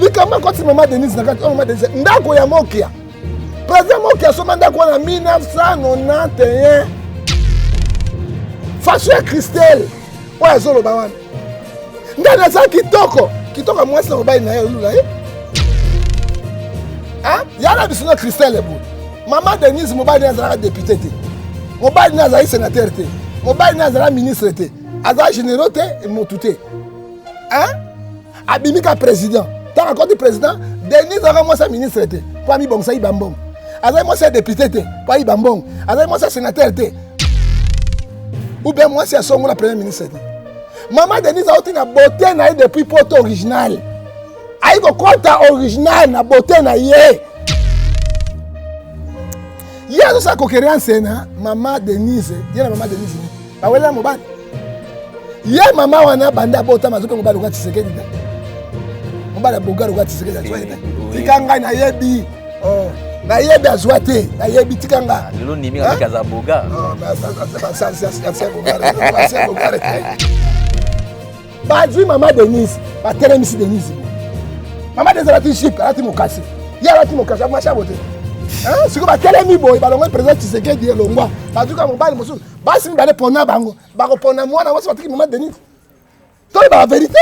Bikama quand maman Denise na kati maman Denise ndako ya Mokia. Président Mokia soma ndako en 1991. Fâché Christelle. Ouais zolo bawan. Ndana za kitoko mwasi na mobali na ye lula ye. Hein? Yala bisuna Christelle bo. Maman Denise mobali na za député te. Mobali na za sénateur te. Mobali na za ministre te. Aza généraux te motuté. Hein? Abimika président. Tant encore du président, Denise aura moi sa ministre te. Pas mi bon ça ibambong. Aza moi sa député te. Pas ibambong. Aza moi sa sénateur te. Ou bien moi c'est son la première ministre te. Maman Denise a une beauté na depuis poto original. Aïe ko kota original na beauté na ye. Hier ça coquérance na maman Denise, hier maman Denise. Ba wela mobali. Hier maman wana banda bota mazuka mobali kwa Tshisekedi. Mobali boga kwa Tshisekedi atwaita. Tikanga na yebi. Oh, na yebi azwate, na yebi tikanga. Lelo nimi ka kaza boga. Oh, ça c'est boga. Bazui maman Denise, ba telemisi Denise. Maman Denise a été chip, a été mokasi. Ya a été mokasi, ma chabote. Hein? Si ba telemi boy, ba longo président Tshisekedi elongwa. Bazui ka mobali mosu. Ba simi ba le pona bango. Ba ko pona mwana wasi batiki maman Denise. Toi la vérité.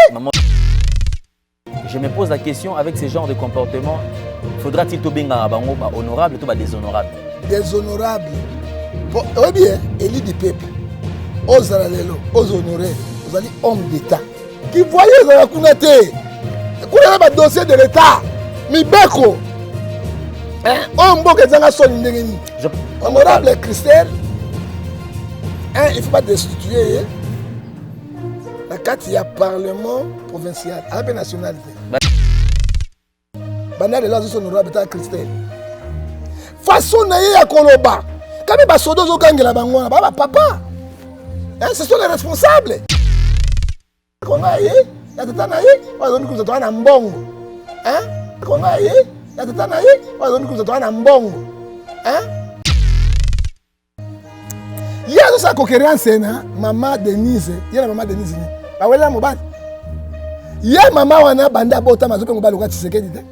Je me pose la question, avec ce genre de comportement, faudra-t-il tobenga bango ba honorable ou ba déshonorable? Déshonorable. Oui bien, élu du peuple. Osala lelo, os honorer. Vous allez homme d'État. Qui voyez la Kounate. Kuna ba dossier de l'État. Mibeko. Hein? On boke zanga son ndengeni. Honorable Christelle. Hein, il ne faut pas destituer. La carte, il y a parlement provincial, à la nationalité. Bana de là, ils sont honorables, Christelle. Façon naïe à Koloba. Quand les basodos au gang la bangona, papa. Hein, ce sont les responsables. Qu'on a eu, il y a des temps naïe, on a donné que vous êtes un ambongo. Hein? Qu'on a eu, il y a des temps naïe, on a donné que vous êtes un ambongo. Hein? Il y a ça coquérance, maman Denise, il y a la maman Denise. Ba wela mobali. Il y a maman wana banda bota mazuka mobali kwa Tshisekedi te.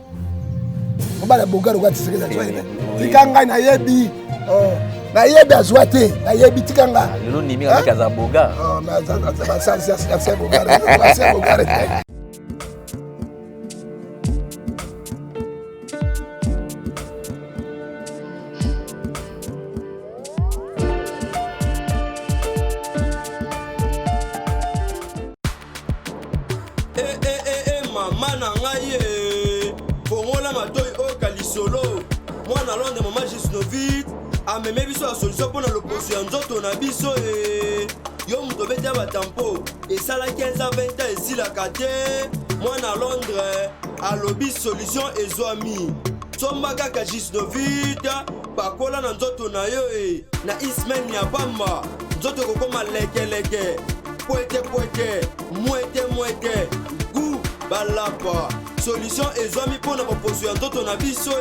Mobali boga kwa Tshisekedi atwaita. Tikanga na yebi. Oh, na yebi azwate, na yebi tikanga. Lelo nimi ka kaza boga. Oh, mais ça c'est boga. C'est boga. Ameme biso la solution pour l'opposition nzoto na biso yo muto betia batampo esala 15 à 20 ans ici la kate moi na Londres alobi solution ezwami somba kaka Gisnovita pakola na nzoto na yo na ismen ya bamba nzoto kokoma leke poete muete gu balapa solution ezwami pona opposition nzoto na biso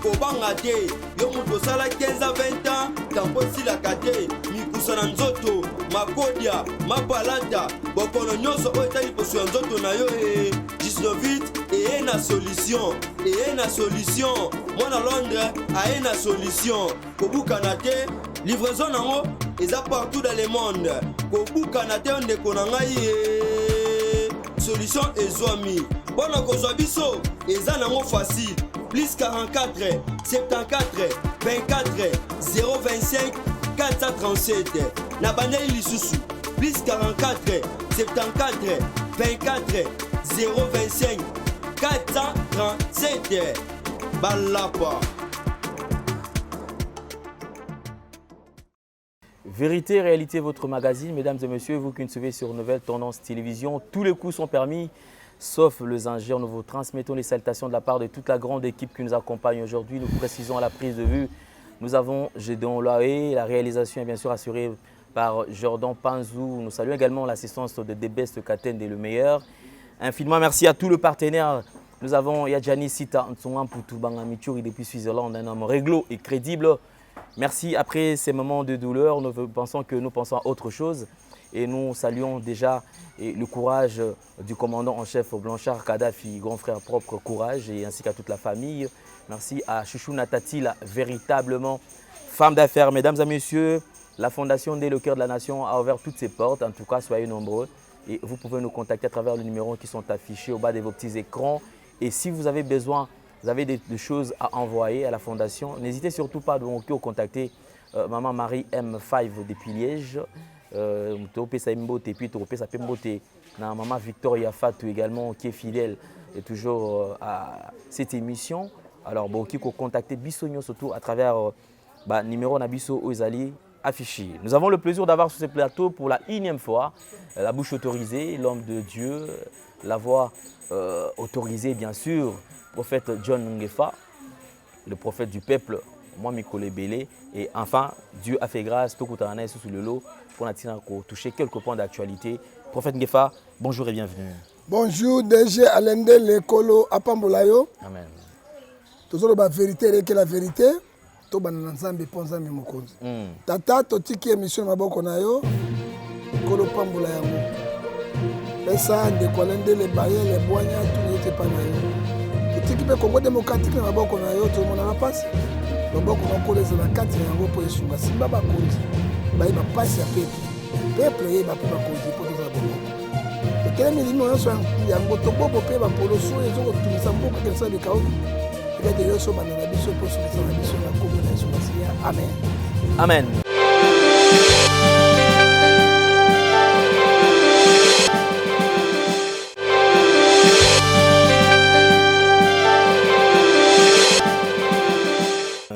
kobanga te yo muto sala 15 à 20 ans tampo silaka te mikusa na nzoto makodia mapalata bokono nyonso oyo etali poso ya nzoto na yo 19 eye na solution mwana Londres aye na solution kobukana te livraison nango eza partout dans le monde kobukana te ondeko na ngai solution ezwami bona kozwa biso eza nango facile plus 44 74 24 025 437 na bandeli lisusu plus 44 74 24 025 437 balapa. Vérité, réalité, votre magazine, mesdames et messieurs, vous qui nous suivez sur Nouvelle Tendance Télévision, tous les coups sont permis, sauf les ingénieurs. Nous vous transmettons les salutations de la part de toute la grande équipe qui nous accompagne aujourd'hui. Nous précisons à la prise de vue, nous avons Gédéon Laé, la réalisation est bien sûr assurée par Jordan Panzou. Nous saluons également l'assistance de Debest Katende et le meilleur. Infiniment merci à tous les partenaires. Nous avons Yadjani Sita Ntsonga Poutou Bangamichuri depuis Suisse-Hollande, un homme réglo et crédible. Merci. Après ces moments de douleur, nous pensons à autre chose. Et nous saluons déjà le courage du commandant en chef Blanchard Kadhafi, grand frère propre courage, et ainsi qu'à toute la famille. Merci à Chouchou Natati, la véritablement femme d'affaires. Mesdames et messieurs, la Fondation Dès le cœur de la nation a ouvert toutes ses portes. En tout cas, soyez nombreux. Et vous pouvez nous contacter à travers les numéros qui sont affichés au bas de vos petits écrans. Et si vous avez besoin, vous avez des choses à envoyer à la Fondation, n'hésitez surtout pas à contacter Maman Marie M5 depuis Liège. Maman Victoria Fatou également qui est fidèle et toujours à cette émission. Alors bon, qui peut contacter Bissogno surtout à travers numéro Nabiso Ozali affiché. Nous avons le plaisir d'avoir sur ce plateau pour la 1e fois la bouche autorisée, l'homme de Dieu, la voix autorisée bien sûr, prophète John Ngefa, le prophète du peuple, moi Mikole Belé, et enfin Dieu a fait grâce, tout le sous le lot pour toucher quelques points d'actualité. Prophète Ngefa, bonjour et bienvenue. Bonjour, DG Alende Lekolo Apambolayo. Amen. Toujours la vérité et la vérité. Tout le monde ponza mimokonzi. Tata totiki émission maboko na yo. Kolo Pambolayo. Pesa de Kolende les baye les boigna tout n'était pas na yo. Totiki pe Congo démocratique na maboko na yo tout le monde na passe. Maboko na koleza na kati yango po esunga simba ba konzi. Baye ba passe ya peuple. Peuple ye ba pe ba konzi po za bongo. Quel milimo yo so yango to bobo pe ba polo so ezo ko tumisa mboka kelsa de kaoki. Amen. Amen.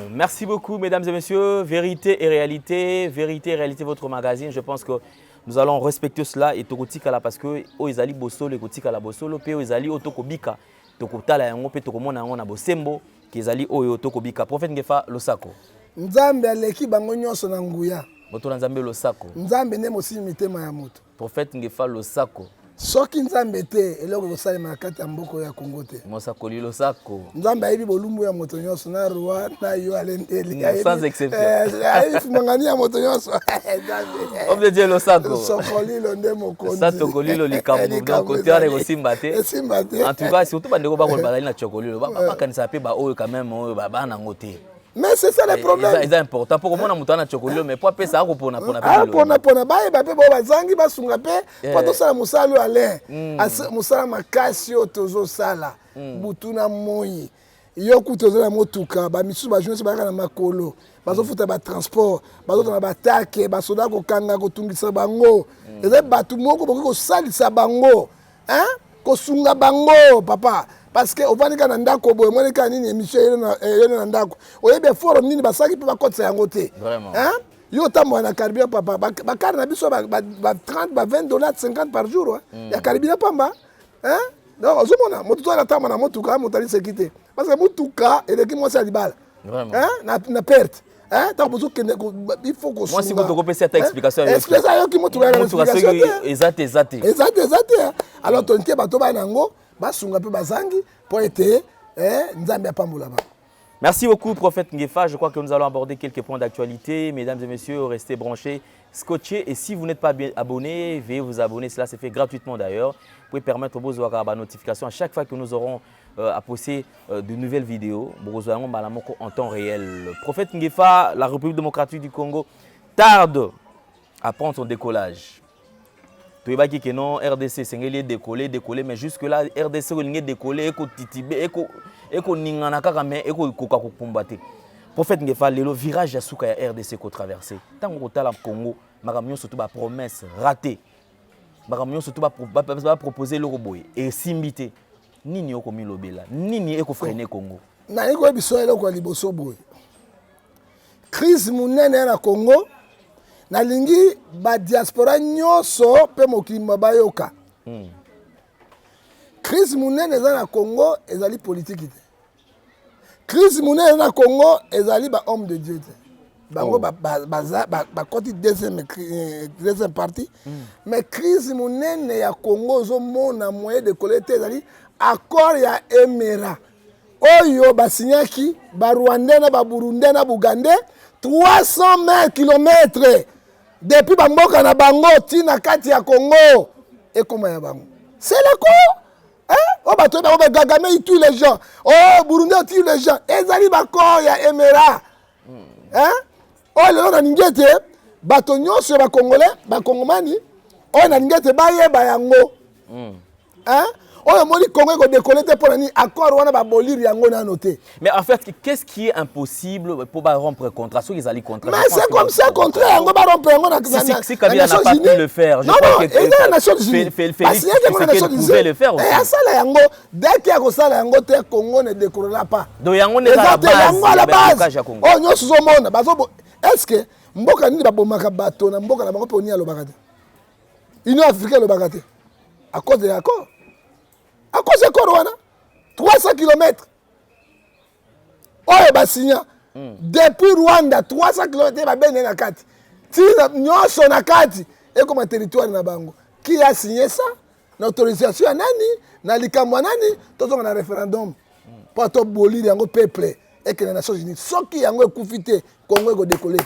Merci beaucoup, mesdames et messieurs. Vérité et réalité, votre magazine. Je pense que nous allons respecter cela et tokotika là parce que Oizali Bosolo et Kotika la Bosolo, pe Oizali Otokobika. Tokotala yango pe tokomona yango na bosembo kezali oyo tokobika. Prophète Ngefa Losako. Nzambe aleki bango nyonso na nguya. Moto na Nzambe Losako. Nzambe ne mosi mitema ya moto. Prophète Ngefa Losako. Soki Nzambe te eloko kosalema na kati ya mboko ya Kongo te. Mosako Losako. Nzambe ayebi bolumbu ya moto nyonso na roi na yo alendeli. Sans exception. Ayebi mangani ya moto nyonso. Homme de Dieu Losako. Sokolilo nde mokonzi. Ça tokolilo likambo donc côté ya ko simbate. En tout cas surtout bandeko ba ko bazali na chokolilo. Ba kanisa pe ba oyo quand même oyo ba na ngote. Mais c'est ça le problème. C'est important. Pour moi, on a un chocolat, mais pour ça, on a pona baye ba pe ba zangi ba sunga pe pa to sala musalo ale. Musala makasi otozo sala. Butuna moyi. Yo kutozo na motuka ba misu ba jeunesse ba na makolo. Bazo futa ba transport, bazo na ba take, ba soda ko kanga ko tungisa bango. Eza batu moko boko salisa bango. Hein? Ko sunga bango papa. Parce que au vanika na ndako boye mwana ka nini émission yeno na ndako oyebe foro nini basaki pe bakotsa yango te hein yo tambo na carburant papa bakari na biso ba 30 ba $20 50 par jour ya carburant pamba hein donc ozomona motuto na tamba na motuka motali sekite parce que motuka eleki mwasi alibala hein na perte hein tant que il faut que moi si vous te repensez ta explication yo ki motuka na explication exact alors tonke bato ba nango basunga pe bazangi pour être Nzambe apambola ba. Merci beaucoup prophète Ngefa, je crois que nous allons aborder quelques points d'actualité. Mesdames et messieurs, restez branchés, scotchés et si vous n'êtes pas bien abonné, veuillez vous abonner, cela se fait gratuitement d'ailleurs. Vous pouvez permettre aux avoir notification à chaque fois que nous aurons à poster de nouvelles vidéos en temps réel. Prophète Ngefa, la République démocratique du Congo tarde à prendre son décollage. Tu vois que non, RDC c'est décoller, mais jusque-là, RDC est décollé, eko ningana kaka mais eko koka ko combattre. Prophète Ngefa le virage ya suka ya RDC ko traverser. Tant ko tala Congo, makamyo surtout ba promesse ratée. Makamyo surtout ba proposer le robot et simbité. Nini oko milobela, nini eko freiner Congo. Na eko biso eloko liboso boy. Crise munene na Congo. Nalingi ba diaspora nyonso pe mokili bayoka. Crise munene eza na Congo ezali politique te. Crise munene na Congo ezali ba homme de Dieu te. Bango ba koti deuxième partie. Mais crise munene ya Congo zo mona moyen de collecte ezali accord ya Emera. Oyo ba signaki ba Rwandais na ba Burundais na Bugandais 300 km depuis bamboka na bango tina kati ya Congo ekoma ya bango. C'est le coup. Hein? Oh bato ba Kagame il tue les gens. Oh Burundi tue les gens. Ezali bako ya Emera. Hein? Oh le na ningete bato nyonso ba Congolais, ba Congomani, oh na ningete ba yeba yango. Hein? Oh moni Congo ko décoller pour ni accord wana ba bolir yango na noté. Mais en fait, qu'est-ce qui est impossible pour rompre contrat? Ceux qui allaient contrat. Mais c'est comme ça contrat yango ba rompre yango na si Kabila n'a pas pu le faire, je crois que la Nations Unies. Félix pouvait le faire aussi. Et ça la yango dès qu'il y a ça la yango te Congo ne décollera pas. Donc yango n'est pas la base. Oh nyonso zo mona bazo est-ce que mboka nini ba bomaka bato na mboka na bango pe oni alobaka te. Union africaine alobaka te. À cause de l'accord. À cause de Corona, 300 km. Oh, bah signa. Depuis Rwanda, 300 km, bah ben na kati. Si nous sommes na kati, et comme un territoire na bango, qui a signé ça? L'autorisation nani, na likamwa nani, tout on a référendum. Pas tout bolir yango peuple et que les Nations Unies. Ce qui yango koufité, Congo go décoller.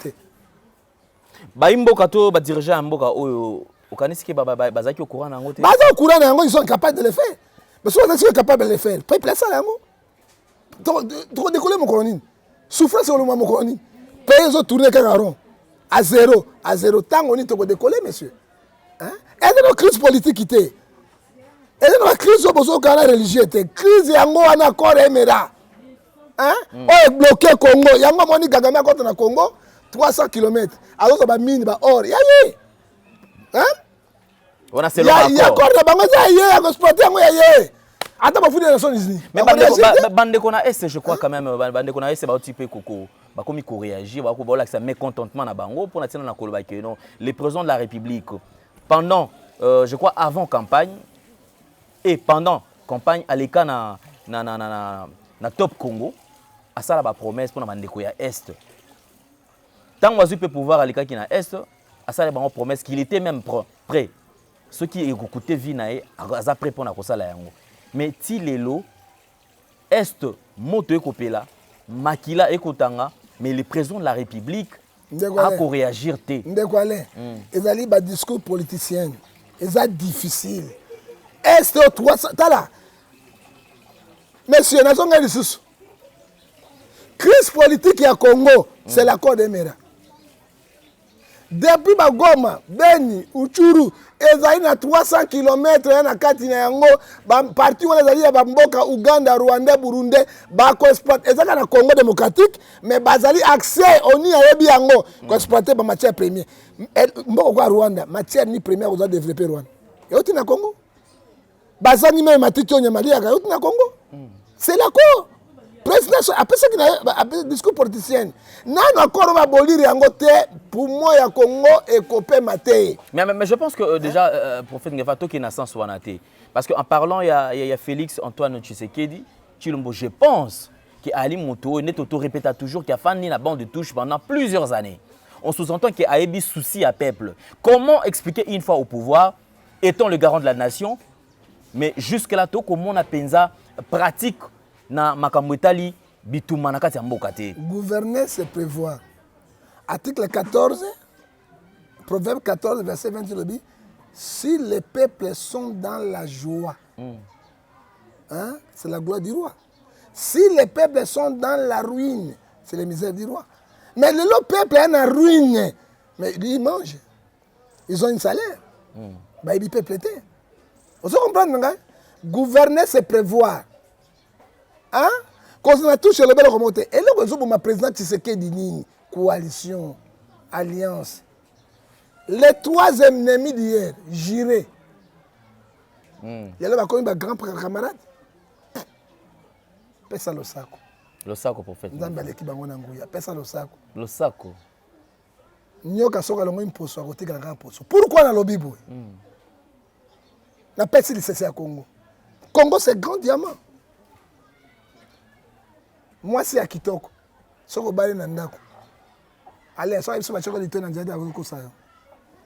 Ba imboka to ba dirigeant mboka oyo, okanisi ke bazaki au courant nango te. Baza au courant nango, ils sont capables de le faire. Mais si on est capable de le faire, pas placer ça là, trop décoller mon colonie. Souffrance sur le moment mon colonie. Payer les autres tourner rond à zéro, tant on est pour décoller, monsieur. Hein? Et dans la crise politique qui était, et dans la crise au Canada religieux était, crise yango en accord Emera. Hein? On est bloqué Congo, yango moni Kagame contre na Congo, 300 km. Alors ça va mine ba or, yaye. Hein? On a seulement accord. Il y a encore des banques qui sont exploitées. Attends, je vais vous dire les Nations Unies. Mais bande qu'on a est, je crois quand même, bande qu'on a est, c'est un petit peu coco. Comme il réagit, c'est mécontentement na bango pour natiner na kolobake non. Les présidents de la République pendant, je crois avant campagne et pendant campagne à l'écart na Top Congo, à ça la promesse pour na bande ko ya est. Tant que peut pouvoir à l'écart qui na est, à ça la promesse qu'il était même prêt. Ce qui est coûté vie nae à prêt pour na kosala yango. Mais ti lelo est moto ekopela makila ekotanga mais le président de la République a pour réagir té. Ndekwale. Ezali ba discours politicien. Eza difficile. Est au 300 tala. Monsieur nazonga lisusu. Crise politique ya Congo, c'est l'accord d'Emera. Depuis Goma, Beni, Uchuru, ezali na 300 km na kati na yango, parti wana ezali ya Mboka, Uganda, Rwanda, Burundi, ba ko exploiter ezaka na Congo démocratique, mais bazali accès oni ayebi yango ko exploiter ba matière première. Mboka kwa Rwanda, matière ni première oza développer Rwanda. Yoti na Congo. Bazani même matiti onyamali ya yoti na Congo. C'est l'accord. Président, après ça qu'il a un discours politicien, non encore on va abolir yango te pour moi ya Congo et copé maté. Mais je pense que déjà prophète Ngefato qui n'a sens wanaté parce qu'en parlant il y a Félix Antoine Tshisekedi, Chilombo, je pense que Ali Moto net auto répéta toujours qu'il a fait la bande de touche pendant plusieurs années. On sous-entend qu'il y a eu souci à peuple. Comment expliquer une fois au pouvoir étant le garant de la nation mais jusque là tout comment on a pensa pratique na makambo etali bituma na kati ya mboka te. Gouverner c'est prévoir. Article 14, Proverbe 14, verset 20 le dit, si les peuples sont dans la joie, hein, c'est la gloire du roi. Si les peuples sont dans la ruine, c'est la misère du roi. Mais le peuple est en ruine, mais ils mangent. Ils ont un salaire. Bah, ils peuvent prêter. Vous comprenez, gouverner c'est prévoir. Hein? Quand on a touché le bel remonté, et là, on ma président Tshisekedi Nini, coalition, alliance. Les trois ennemis d'hier, Jiré. Il y a là, un grand camarade. Pesa le sac. Le sac, prophète. Pesa le sac. Le sac. Nyoka soka longo imposo, à côté de grand poso. Pourquoi dans le Bible? La peste c'est à Congo. Congo, c'est grand diamant. Moi, c'est à Kitoko. Si vous avez un peu allez, si vous avez un peu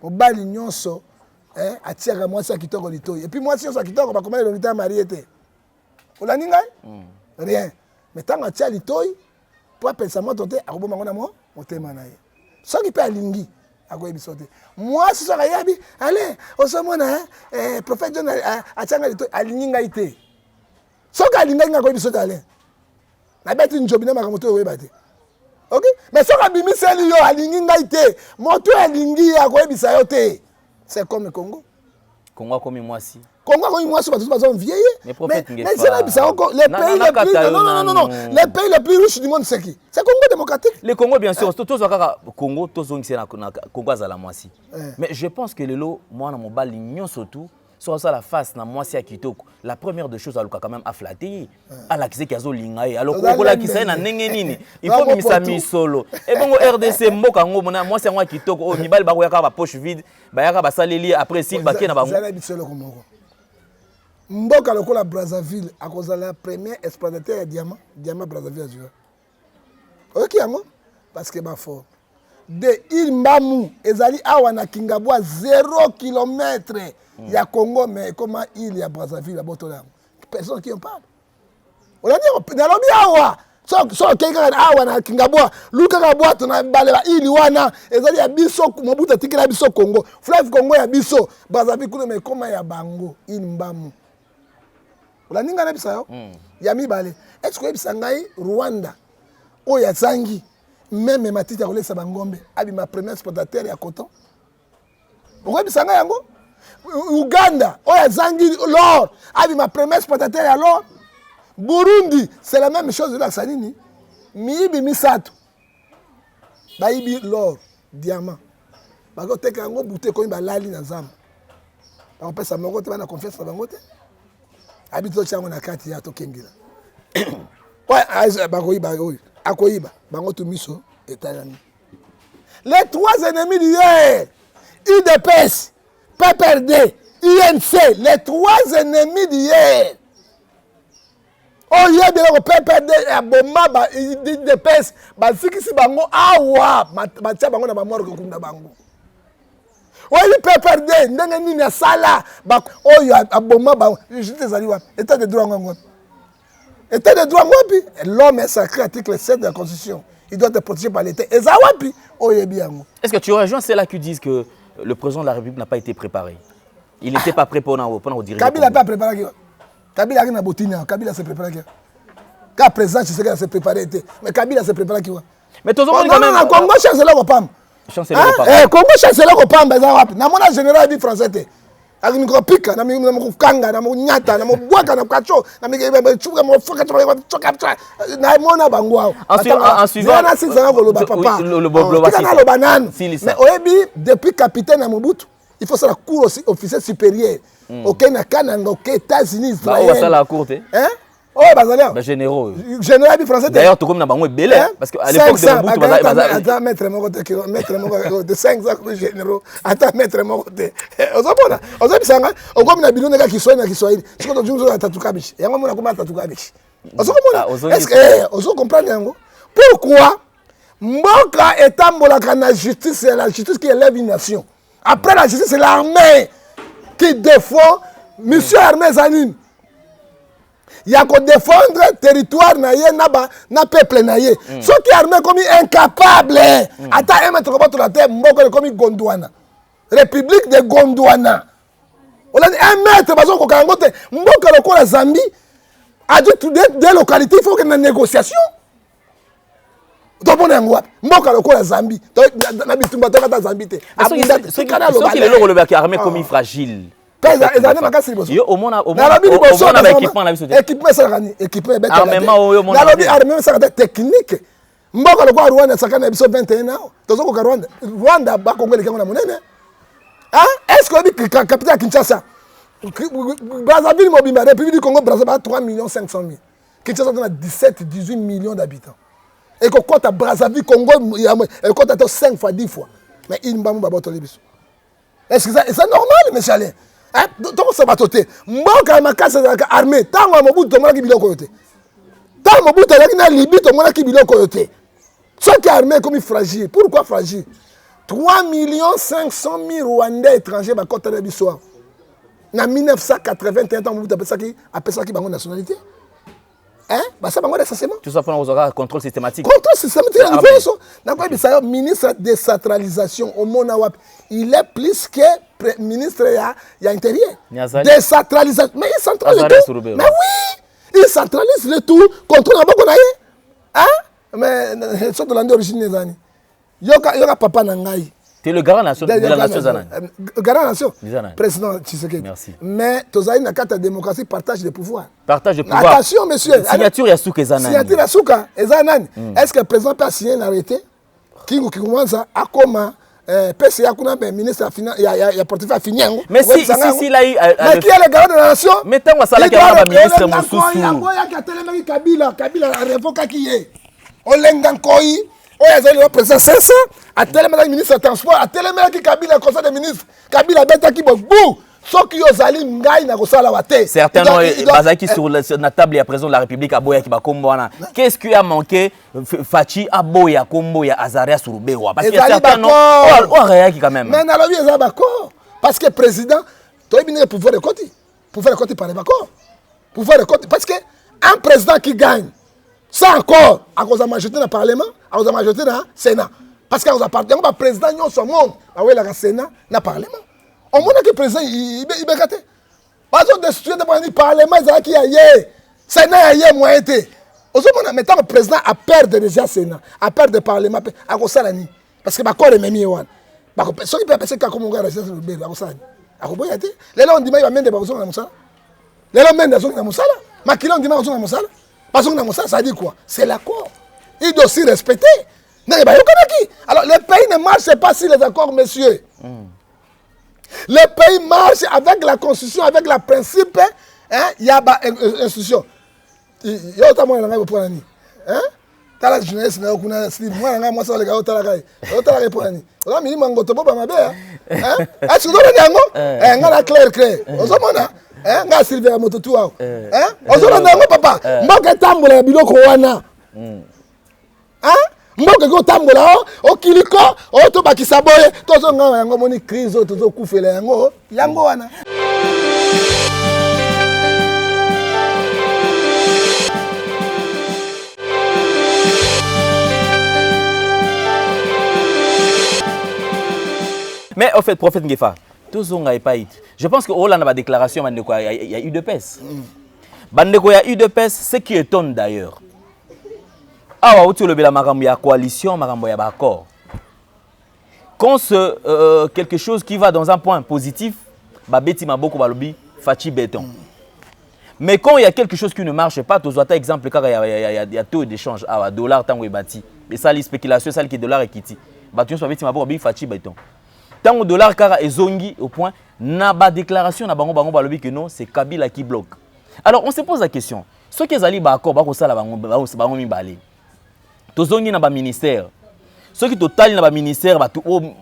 de bali nyonso atiaka moi c'est à Kitoko lito. Et puis moi si on à Kitoko, comment il est marié? Vous l'avez rien. Mais tant que tu as lito, pour penser à moi, tu as un peu de temps. Ce qui peut alingi, akoyebi sote moi si soka yabi allez osomona prophète John achanga lito alinga ite soka alinga nga akoyebi sote allez na beti njobi na makambo to oyeba te OK mais soka bimiseli yo alingi nga ite moto alingi akoyebisa yo te c'est comme le Congo comme moi si Congo comme moi, c'est pas vieillir. Mais prophète, les pays les plus non, les pays les plus riches du monde c'est qui? C'est Congo démocratique. Le Congo bien sûr, tous Congo, tous c'est Congo à la moisi. Mais je pense que le lot moi dans mon bal l'union surtout sur ça la face na moi c'est à Kitoko. La première des choses à quand même à flatter. À la qui kazo lingae. Alors Congo là qui c'est na nenge nini. Il faut que ça mis solo. Et bon RDC mboka ngo moi c'est moi Kitoko. Oh mibal ba yaka ba poche vide, ba yaka ba saleli après s'il baké na ba. Mboka lokola Brazzaville à cause de la première exploitateur de diamant Brazzaville azura. OK yango parce que ba fort. De Ilmbamu ezali awa na Kingabwa 0 km ya Congo mais comment il y a Brazzaville à Botola. Personne qui en parle. On a dit na lobi awa so keka awa na Kingabwa luka ka boîte na balela ili wana ezali ya biso mobuta tikela biso Congo. Fleuve Congo ya biso Brazzaville kuna mais comment ya bango Ilmbamu. La ninga na bisa yo ya mibale est-ce que bisa ngai Rwanda o ya zangi même matiti ya kolesa bangombe abi ma première exportateur ya coton o bisa ngai yango Uganda o ya zangi l'or abi ma première exportateur ya l'or Burundi c'est la même chose là sanini mibi misato baibi l'or diamant bako teka yango bouté ko ba lali na zamba ba pesa moko te bana confiance na bango te habito chango na kati ya tokengela ouais bakoyiba akoyiba bango to miso etalani les trois ennemis d'hier UDPS PPRD INC les trois ennemis d'hier oh yé de PPRD aboma ba UDPS ba sikisi bango awa ba tia bango na ba mort ko kunda bango oui, PPRD, ndenge nini sala ba oyo aboma ba juste ezali wapi état de droit ngombe état de droit ngombe l'homme est sacré article 7 de la constitution il doit être protégé par l'état eza wapi oyo biango. Est-ce que tu rejoins ceux-là qui disent que le président de la République n'a pas été préparé? Il n'était pas prêt pour diriger. Kabila n'a pas préparé. Kabila a botina, Kabila s'est préparé. Quand président je sais qu'il s'est préparé mais Kabila s'est préparé quoi. Mais tout le monde quand même non Congo chancelier au PAM. Congo chancelier au PAM eza wapi na mona général bi français te akini ko pika na mukanga na munyata na mubwaka na kacho na michuka mofoka choka na mona bango en suivant na sinza ko papa le banane mais oyebi depuis capitaine na Mobutu il faut ça la cour aussi officier supérieur OK na Canada OK États-Unis Israël bah ça la cour te hein oh bazalia bah généraux bi français d'ailleurs tout comme na bango belé parce que à l'époque de Mobutu attends maître moko de 500 généraux attends maître moko te ozobona ozobisanga okomi na bilone ka Kiswahili siko to junzo atatukabishi yango mona kuma atatukabishi ozobona est-ce que ozo comprendre yango pourquoi mboka etambolaka na justice c'est la justice qui élève une nation après la justice c'est l'armée qui défend monsieur armée zanine il y a qu'à défendre territoire naïe na peuple naïe. Ceux qui armés comme incapables. Attends, un mètre comme la terre, mboka comme Gondwana. République de Gondwana. On a dit un mètre parce qu'on a ngote mboka le la Zambie a dit tout des localités il faut qu'il y ait une négociation. Donc on est en mboka le la Zambie. Na bitumba to kata Zambie te. Ceux qui le logo le bec armé comme fragile. Équipement technique. Mboka lokwa Rwanda sakana biso 21 ans. Tozo ko Rwanda. Rwanda ba Congo le kango monene. Hein? Est-ce que capitale Kinshasa Brazzaville mobimba République du Congo Brazzaville 3 500 000. Kinshasa a 17-18 millions d'habitants. Et que quand Brazzaville Congo et quand tu 5 fois 10 fois. Mais il m'a pas boto biso. Est-ce que c'est normal monsieur Alain? Donc ça va toter mboka makasa armée tango Mobutu tomona ki biloko yote tango Mobutu yaki na Libye tomona ki biloko yote ceux qui armés comme fragile. Pourquoi fragile? 3 500 000 Rwandais étrangers ba kota na biso na 1981 tango Mobutu appelle ça qui bango nationalité Hein? Bah ça va essentiellement. Tout ça pour un contrôle systématique. Contrôle systématique. Le ministre de décentralisation au Monawap, il est plus que ministre il y a intérieur. Décentralisation. Mais il centralise le tout. Mais oui, il centralise le tout. Contrôle à beaucoup hein? Mais c'est de l'origine des années. Yoka papa nangai. Tu es le garant de la nation Zanani. Garant nation. Président Tshisekedi. Merci. Mais Tozaï n'a qu'à ta démocratie, partage de pouvoir. Partage de pouvoir. Attention, monsieur. Signature Yasuke Zanani. Signature Yasuka Zanani. Est-ce que le président peut signer un arrêté qui commence à comment PCA ministre il y a portefeuille fini. Mais si là mais qui est le garant de la nation? Mettons à ça là qu'il y a ministre Moussoussou. Il y a tellement Kabila révoque qui est. Olengankoi. Oh, il y a le président Sensa, à tellement le ministre des Transports, à tellement qui Kabila, le conseil des ministres, Kabila Beta qui bou, ceux qui ont zali ngai na kosala wate. Certainement, Bazaki sur la table, il y a président de la République, Aboya qui va comboana. Qu'est-ce qui a manqué Fachi, Aboya, Kombo, ya Azaria Surubewa? Parce qu'il y a certainement, oh, réagi quand même. Mais dans la vie, il y a d'accord. Parce que le président, tu as bien pouvoir de côté. Pouvoir de côté par les d'accord. Pouvoir de côté. Parce que un président qui gagne, ça encore, à cause de la majorité dans le Parlement, à cause de la majorité dans le Sénat. Parce qu'à cause de le président, il y a son monde, à cause le Sénat, dans le Parlement. On montre que le président, il est gâté. Parce que le Parlement, il y a le Sénat, il y a moyen. Maintenant, le président a perdu déjà le Sénat, a perdu le Parlement, à cause de la nuit. Parce que le corps est même Yohan. Ceux qui peuvent penser qu'il y a comme un gars, c'est le bébé, à cause de la nuit. À cause de la nuit. Les gens ont dit qu'il y a même des personnes dans le Moussala. Les gens ont même des personnes dans le Moussala. Mais qui l'ont dit qu'il y a des personnes dans le Moussala? Parce que ça dit quoi? C'est l'accord. Il doit aussi respecter. Alors, le pays ne marche pas si les accords, messieurs. Le pays marche avec la constitution, avec le principe. Il y a une institution. Il y a autant de gens pour l'année. Tu as la jeunesse, tu as la jeunesse, tu as la jeunesse, tu as la jeunesse, tu as la jeunesse, tu as la jeunesse, tu as la jeunesse, tu as la jeunesse, tu as la clair. Nga Sylvain Mototu wao. Ozona nango papa. Mboka tambola ya biloko wana. Mboka go tambola o kiliko o to bakisa boye tozo nga yango moni crise o tozo kufela yango wana. Mais au fait, prophète Ngefa, je pense que Hollande a une déclaration, il y a eu de pèse. Il y a eu de pèse, ce qui étonne d'ailleurs. Ah, il y a coalition, il y a accord. Quand c'est quelque chose qui va dans un point positif, Fachi béton. Mais quand il y a quelque chose qui ne marche pas, tu as exemple, il y a taux d'échange à dollar, tant que bâti. Et ça, les spéculations, ça qui est dollar et qui Fachi béton. Tant que dollar car est zongi au point, n'a pas déclaration na bango balobi que non, c'est Kabila qui bloque. Alors on se pose la question, ceux qui zali ba accord ba ko sala bango mi balé. To zongi na ba ministère. Ceux qui total na ba ministère ba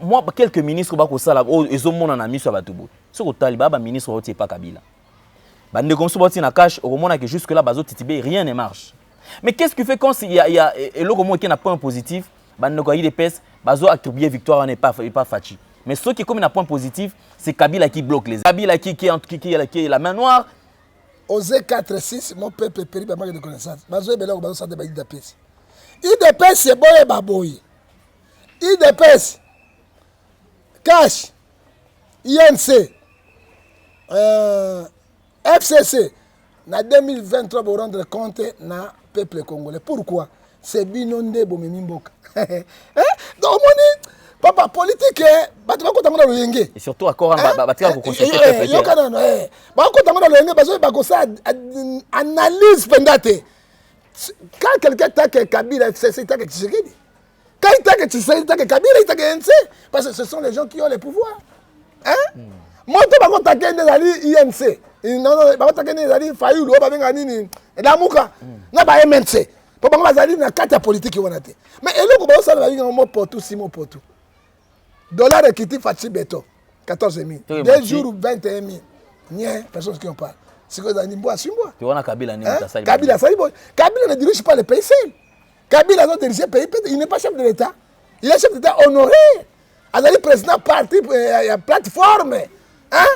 moi quelques ministres ba ko sala ezomona na miso ba tubo. Ceux qui total ba ministre ba pas Kabila. Ba ne konso ba na cash au moment que jusque là bazo titibé rien ne marche. Mais qu'est-ce qui fait quand il y a et le comment qui n'a pas un positif, ba ne ko y des pèse bazo attribuer victoire n'est pas Fachi. Mais ce qui est comme un point positif, c'est Kabila qui bloque les Kabila qui est la main noire. Osez 4-6, mon peuple péri par manque de connaissances. Bazo ebela ko bazo sa débat d'IDPS. IDPS c'est boye baboy. IDPS Cash INC FCC na 2023 pour rendre compte na peuple congolais. Pourquoi? C'est binondé bomemi mboka. Donc moni papa politique batu bakotanga na loyenge et surtout accord batika ko consulter peuple yokana no bakotanga na loyenge bazo bakosa analyse pendate quand quelqu'un taque Kabila FCC taque Tshisekedi quand il taque Tshisekedi taque Kabila il taque NC parce que ce sont les gens qui ont le pouvoir moto bakotaka ndezali INC non bakotaka ndezali Fayulu babenga nini Lamuka na ba MNC po bango bazali na carte politique wana te mais eloko bazo la binga mo potu simo potu dollar équité Fachi Beto, 14 000. 2 jours, 21 000. Rien, personne qui en parle. C'est que dans Nimboa, Simboa. Tu vois, Kabila Kabila ne dirige pas le pays seul. Kabila ne dirige pas le pays. Il n'est pas chef de l'État. Il est chef d'État honoré. Il est président parti, il y a plateforme.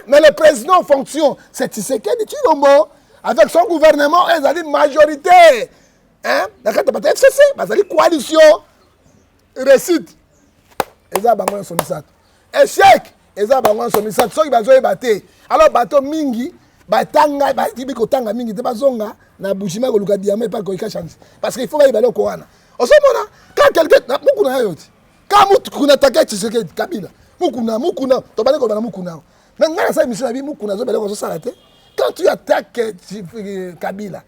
Mais le président en fonction, c'est Tshisekedi Tshilombo. avec son gouvernement, ils ont dit majorité. Hein? Dans le cadre de la FCC, ils ont dit coalition. Réussite. Ils ont dit son échec. Ils ont dit son missat. Ceux qui ont battu. Alors, bateau mingi, batanga, batibiko tanga mingi, te bazonga, na bouchima ko luka diamé pas ko chance. Parce qu'il faut qu'il y ait au Coran. Au moment quand quelqu'un, mukuna yoti. Quand mukuna take Tshisekedi Kabila. Mukuna, to bale ko bana mukuna. Mais ngana sa mission bi mukuna zo bale ko so salate. Quand tu attaques Kabila,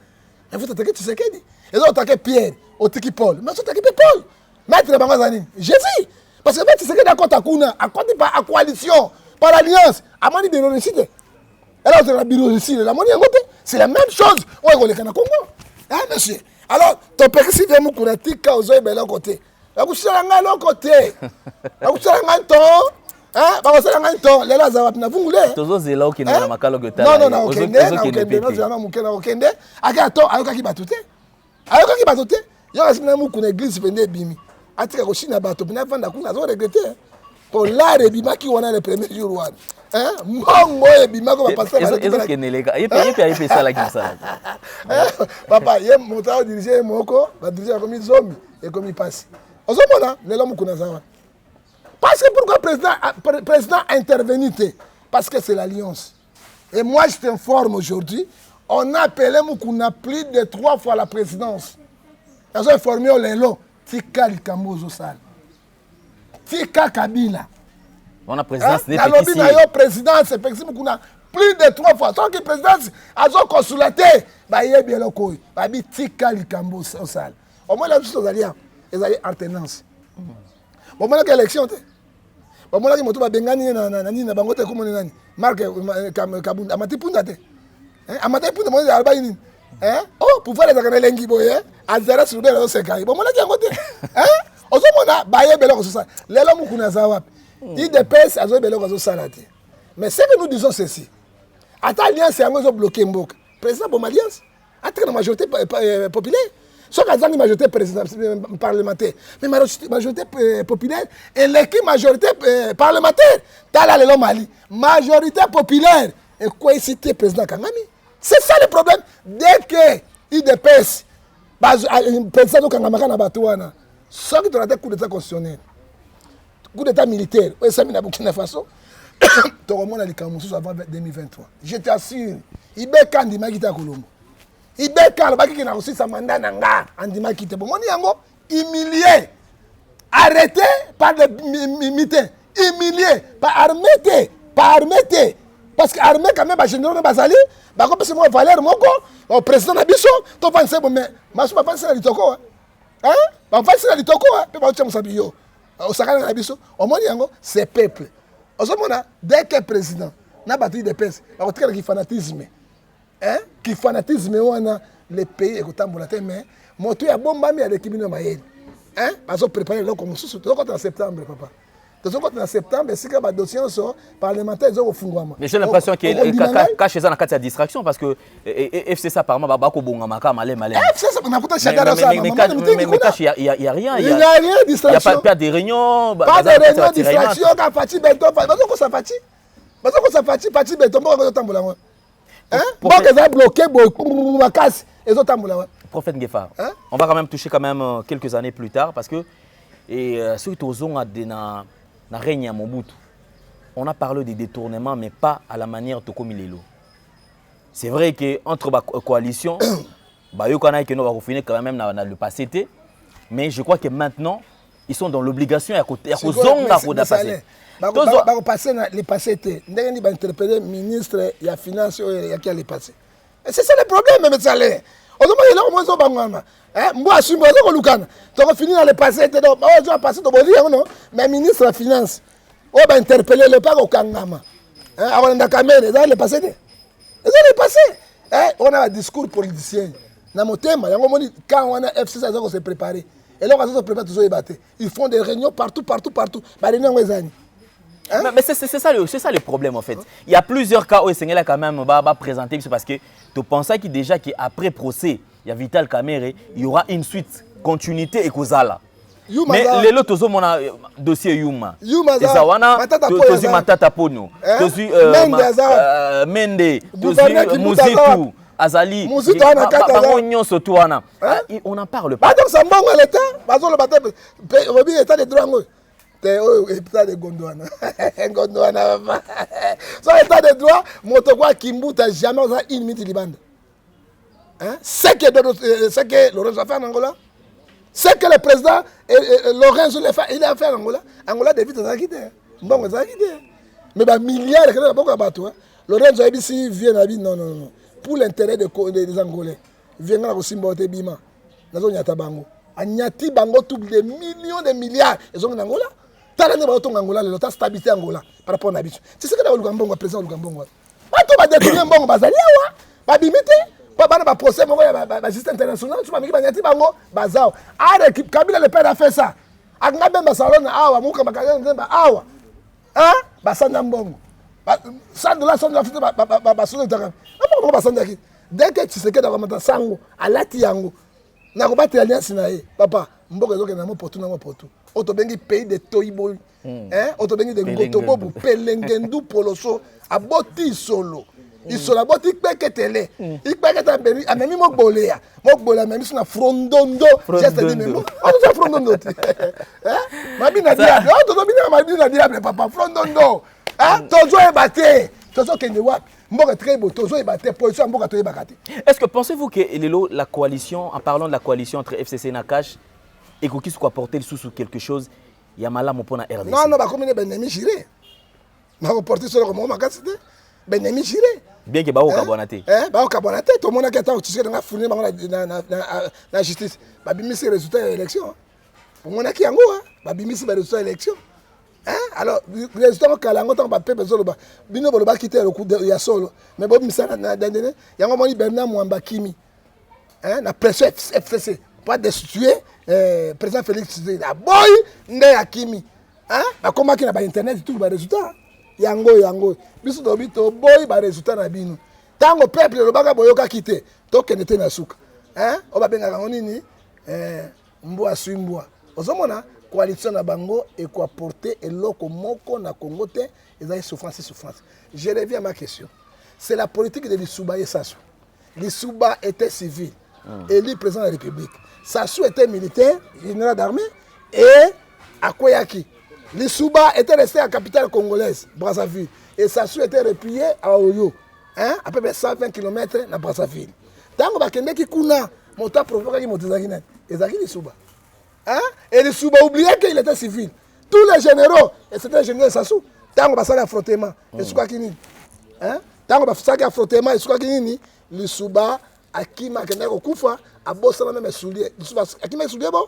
il faut attaquer Tshisekedi. Ils ont attaqué Pierre, Otiki Paul. Mais ils ont attaqué Paul. Maître de Bangazani. Jésus. Parce que même Tshisekedi a compte à Kuna, a compte par la coalition, par l'alliance, a mani de l'université. Alors, c'est la bureaucratie, la monnaie, c'est la même chose. On est au Congo. Hein, monsieur? Alors, ton père, si tu veux qu'on a tika aux yeux, ben l'autre côté. La couche à l'autre côté. La couche à l'autre hein? Parce que c'est l'autre les là, ça va venir. Vous voulez? Toujours c'est là où il y a la macalo que tu as. Non, ok, ok. Attends, alors qui va tout alors qui va tout il y a une église qui est bimi. Atika ko shina bato bina vanda kuna zo regretter. Pour l'art et bima qui on a le premier jour. Hein? Mongo et bima ko va passer. Est-ce que ne les gars, il peut ça là qui ça. Papa, il monta diriger moko, va diriger comme zombie et comme il passe. Ozomona, les l'homme kuna ça. Parce que pourquoi le président a intervenu? Parce que c'est l'alliance. Et moi, je t'informe aujourd'hui, on a appelé Moukouna plus de 3 fois la présidence. Ils ont informé les lots. Tika Likambozo Sal. Tika Kabila. On a présidence n'est pas ici. La présidence, c'est Moukouna plus de 3 fois. Tant que la présidence a consulaté, il y a bien le coup. Il y a Tika Likambozo Sal. Au moins, la justice aux alliés, ils ont alternance. Bon, moi, l'élection, bon, moi, je suis Bengani, na bangote comme nani. Marc Kabunda, amati punda te. Amati punda, moi, je hein? Oh, pour faire les agréments lengi boye, azara sur le réseau sekai. Bon, moi, je suis hein? Au moment, baye belo comme ça. Les hommes qui nous ont il dépêche à zo belo comme ça là. Mais ce que nous disons ceci. Ata alliance c'est un bloqué mbok. Président bon alliance. Ata la majorité populaire. Soit qu'à une majorité parlementaire, mais majorité populaire et l'équipe majorité parlementaire. Tala le Mali, majorité populaire et quoi cité président Kangami. C'est ça le problème. Dès que il dépasse, président Kangama na batouana, soit que tu as des coups d'état constitutionnel, coup d'état militaire, et ça mina Burkina Faso, tu remontes à l'Ikamousou avant 2023. Je t'assure, il est candidat qui t'a Colombo. Il a aussi sa mandat nanga andima kite bomoni yango humilié arrêté par les militaires humilié par armée parce que armée quand même ba général bazali ba ko pese mo valeur moko au président na biso to penser bon mais masu ba penser na litoko hein ba penser na litoko pe ba tchama sabiyo au sakana na biso au moni yango c'est peuple osomona dès que président na battu de pèse ba ko tika ki fanatisme. Hein? Qui fanatisme on les pays et mais moto ya bomba mi avec kibino maïd. Hein? Parce que préparer là comme sous en septembre papa. En septembre c'est que ba dossier so parlementaire zo fungwama. Mais j'ai l'impression que cache ça na kati ya distraction parce que FC ça apparemment ba ko bonga maka malé. FC ça na kuta chagara ça mais cache il y a rien. Il y a rien distraction. Il y a pas de réunion, pas de réunion distraction ka fati beton ba ko ça fati. Ba ko ça fati beton ba ko tambola. Hein? Bon, ils ont bloqué beaucoup de casse. Ils ont tamboulé. Prophète Ngefar, hein? On va quand même toucher quand même quelques années plus tard parce que surtout aux zones de règne à Mobutu, on a parlé des détournements mais pas à la manière de Komilelo. C'est vrai qu'entre la coalition, il y a qui va finir quand même dans le passé, mais je crois que maintenant ils sont dans l'obligation à côté à zone à passer. Le passé, le passé, il va interpeller le ministre de la Finance qui a le passé. C'est ça le problème, mais ça l'est. On demande là, on va se faire. Moi, je suis là, tu vas finir dans le passé, tu vas passer, tu vas dire, non, mais le ministre de la Finance, on va interpeller le pas au Kangama. Avant de la caméra, le passé. Le passé. On a un discours politicien. Dans mon thème, quand on a FC, ça va se préparer. Et là, on va se préparer toujours les battre. Ils font des réunions partout. Hein? Mais c'est ça le problème en fait. Il y a plusieurs cas où Sengela quand même va présenter parce que tu penses que déjà qu'après procès, il y a Vital Kamerhe, il y aura une suite, continuité et causale. Mais les autres mon dossier Yuma. Ezawana, Tozi Matata Pono, Tozi Mende, Tozi Muzitu, azali Musutu wana kata bango nyonso tu wana on n'en parle pas. Bah donc ça mbongo l'état bazo le bateau obi état de droit ngo te état de Gondwana Gondwana so état de droit moto kwa Kimbuta jamais on a une minute libanda hein c'est que Lorenzo a fait en Angola, c'est que le président Lorenzo il a fait en Angola. Angola devait être quitté mbongo za quitté mais ba milliards que beaucoup bateau Lorenzo ABC vient non pour l'intérêt des Angolais vient na kosimbote bima nazo nyata bango anyati bango tous les millions de milliards ils ont en Angola tala ne ba to Angola le ta stabilité Angola par rapport na biso c'est ce que le Gambongo président le Gambongo ba to ba détourner mbongo bazali awa ba bimite ba bana ba procès mo ba justice internationale tu ba miki ba nyati bango bazao ara Kabila le père a fait ça akanga bemba salon awa muka bakanga nzemba awa hein ba sanda mbongo dès que tu sais que tu sango alati yango na kobata alliance na ye papa mboka ezoke na mopotu oto bengi pays de toibo hein oto bengi de ngotobobu pelengendu poloso aboti solo isola boti peketele ipeketa beni amemi mokbolea amemi suna frondondo juste dit même on ça frondondo hein mabina diable on to bina mabina diable papa frondondo hein tozo ebate tozo kende wapi mboka très beau tozo ebate position mboka to ebakati. Est-ce que pensez-vous que la coalition, en parlant de la coalition entre FCC et Nakash et qui soit apporter sous quelque chose il y a malamu pour la RDC? Non ba comme benemi giré na reporter sur le moment makasite benemi giré bien que bao kabonate bao kabonate to mona kata tu sais nga fournir bango na justice ba bimisi résultat de l'élection pour mona ki yango ba bimisi ba résultat de l'élection hein alors résultat ko kala ngoto ba pepe zolo ba bino bolo ba quitter le coup ya solo mais bo bimisa na dandene yango moni Bernard Mwamba Kimi hein na pression FCC pas destituer président Félix Tshisekedi a boy nde ya Kimi hein ba komaki na ba internet tout ba résultat yango biso to bito boy ba résultat na bino tango peuple lo baka boyoka kité to kenete na suka hein o ba benga ngo nini mbwa swimbwa ozomona coalition na bango et ko apporter eloko moko na Congo te ezali souffrance. Je reviens à ma question. C'est la politique de Lissouba et Sassou. Lissouba était civil, élu président de la République. Sassou était militaire, général d'armée, et Akoyaki. Lissouba était resté à la capitale congolaise, Brazzaville. Et Sassou était replié à Oyo, hein, à peu près 120 km à Brazzaville. Tant que Bakende qui kuna, mon temps provoque qui monte Zaginen. Et Zagin Lissouba. Hein? Et Lissouba oubliait qu'il était civil. Tous les généraux, et c'était le général Sassou, tant que Basaka affrontement, et Soukakini. Hein? Tant que Basaka affrontement, et Soukakini, Lissouba, Akima Keneko Koufa, a bossé même soulier. Akima soulier bon,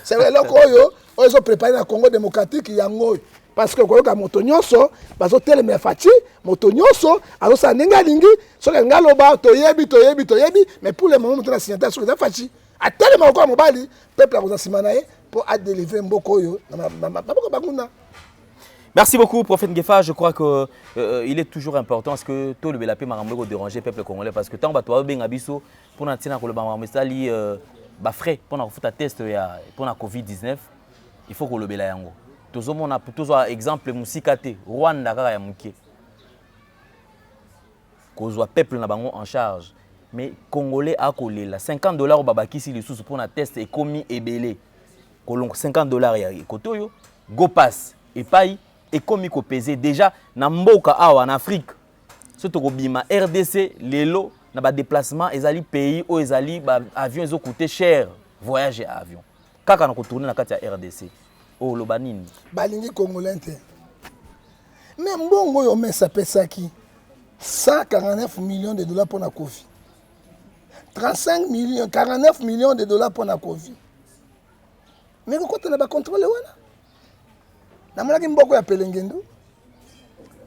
c'est là que ils ont préparé le Congo démocratique yango parce que koyoka motonyoso bazo teleme fati motonyoso azo sa ninga lingi so nga loba toyebi mais pour le moment motona signataire so fati a tellement ko mobali peuple a simanaye pour a délivrer mboko yo na baguna. Merci beaucoup, prophète Ngefa. Je crois que il est toujours important parce que tout le belapé m'a ramené déranger le peuple congolais parce que tant que toi ben abisso pour na tina ko le bama mesali ba frais pour na futa test pour na Covid-19 il faut que le bela yango. Tozomona tozo exemple musikate Rwanda kaka ya mukie. Kozwa peuple na bango en charge. Mais congolais a collé là $50 au babakisi les sous pour na test et commis ebelé. Kolongo $50 ya kotoyo go pass et paye et comme il pesé déjà na mboka awa en Afrique surtout bima RDC lelo na ba déplacement ezali pays où ezali ba avion ezo coûter cher voyager à avion kaka na ko tourner na kati ya RDC oh lobanini balingi congolais te mais mbongo yo mesa pesaki 149 millions de dollars pour la Covid 35 millions 49 millions de dollars pour la Covid mais quand on a ba contrôler wana namonaki mboko ya pelengendu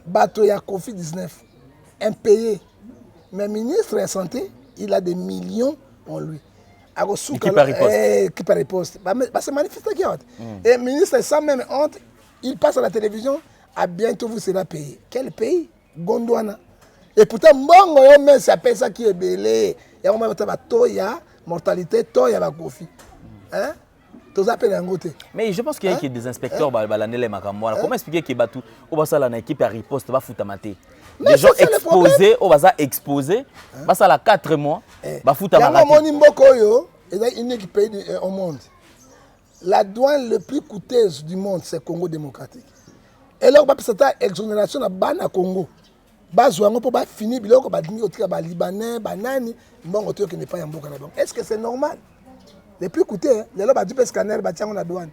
bato ya Covid-19 impayé mais ministre de la santé il a des millions en lui qui par riposte c'est manifeste qui honte et ministre sans même honte il passe à la télévision à bientôt vous serez payé quel pays Gondwana et pourtant mbongo yo mais ça paye ça qui est belé ya on va to ya mortalité to ya ba Covid hein. Mais je pense qu'il y a des inspecteurs qui Comment expliquer que Batu au basa la équipe à riposte va foutre maté. des gens exposés, au bazar exposé, ça a 4 mois, bafuta maraki. Moni mboko yo, est unique pays au monde. La douane le plus coûteuse du monde, c'est Congo démocratique. Et là, on va faire exonération à Bana Congo. Bazouango pour finir, biloko badini otika ba Libanais, banani, mbongo to qui n'est pas yamboka na bango. Est-ce que c'est normal? Les plus coûteux, les loba du scanner ba tiango na douane.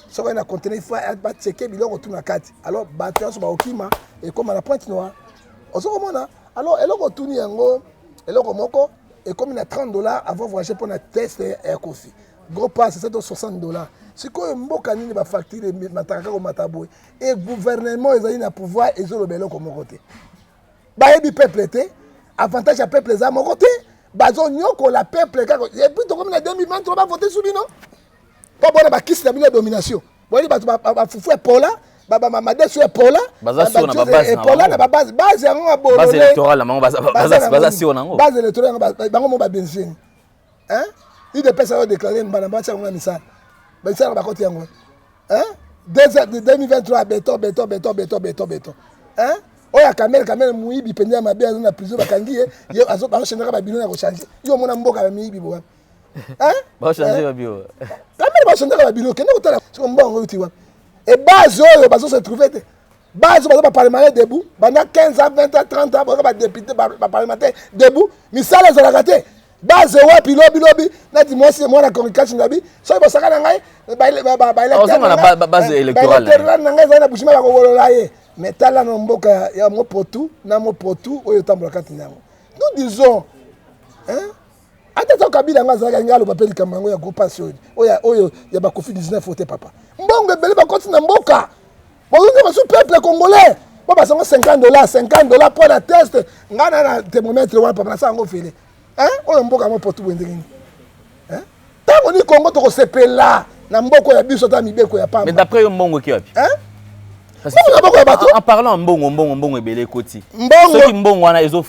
Si on a conteneur, il faut checker biloko tout na kati. Alors bateau so ba okima et comme à la pointe noire. Oso komona. Alors eloko tuni yango, eloko moko et comme il a $30 avant voyager pour un test air coffee. Gros pass c'est $60. Si quoi mboka nini ba facture mataka ko mataboy et gouvernement ezali na pouvoir ezolo beloko moko te. Ba yebi peuple été avantage à peuple za moko te. Bazo nyoko la peuple kako et puis to comme na 2023 ba voter soubi non. Pas bon ba kiss la domination. Bon li ba fufu e pola ba mamade sur e pola. Baza sur na base e pola na base yango ba bolole. Base électorale na baza sur nango. Base électorale bango mo ba benzine. Hein? Il dépêche à déclarer mbana ba tsango na misala. Ba misala ba koti yango. Hein? 2023 béton. Hein? Oya kamera muibi penya mabe na prison bakangi ye azo ba changer ba bilona ko changer. Yo mona mboka ba miibi bo. Hein? Ba changer ba bio. Kamera ba changer ba bilo kende ko tala so mbongo utiwa. Et base oyo bazo se trouver te. Base bazo ba parlementaire debout, pendant 15 ans, 20 ans, 30 ans ba député ba parlementaire debout, misala za rakate. Base wapi lobi na di moi c'est moi la communication nabi. So ba saka na ngai ba base électorale. Na ngai za na bushima ba ko wolola ye. Mais tala no mboka ya mopotu na mopotu oyo tambola kati nyango. Nous disons hein atata kabila ngazaka ngalo ba peli kamango ya groupe passion oyo ya ba Covid-19 ote papa. Mbongo ebele ba koti na mboka. Bongo ba sous peuple congolais. Ba ba $50 pour la test. Ngana na thermomètre wana papa na sango fele. Hein oyo mboka mopotu bwendenge. Hein tango ni Congo to ko sepela na mboko ya biso ta mibeko ya pamba. Mais d'après yo mbongo ki wapi? Hein en parlant mbongo ebele koti. Ceux qui mbongo wana ezo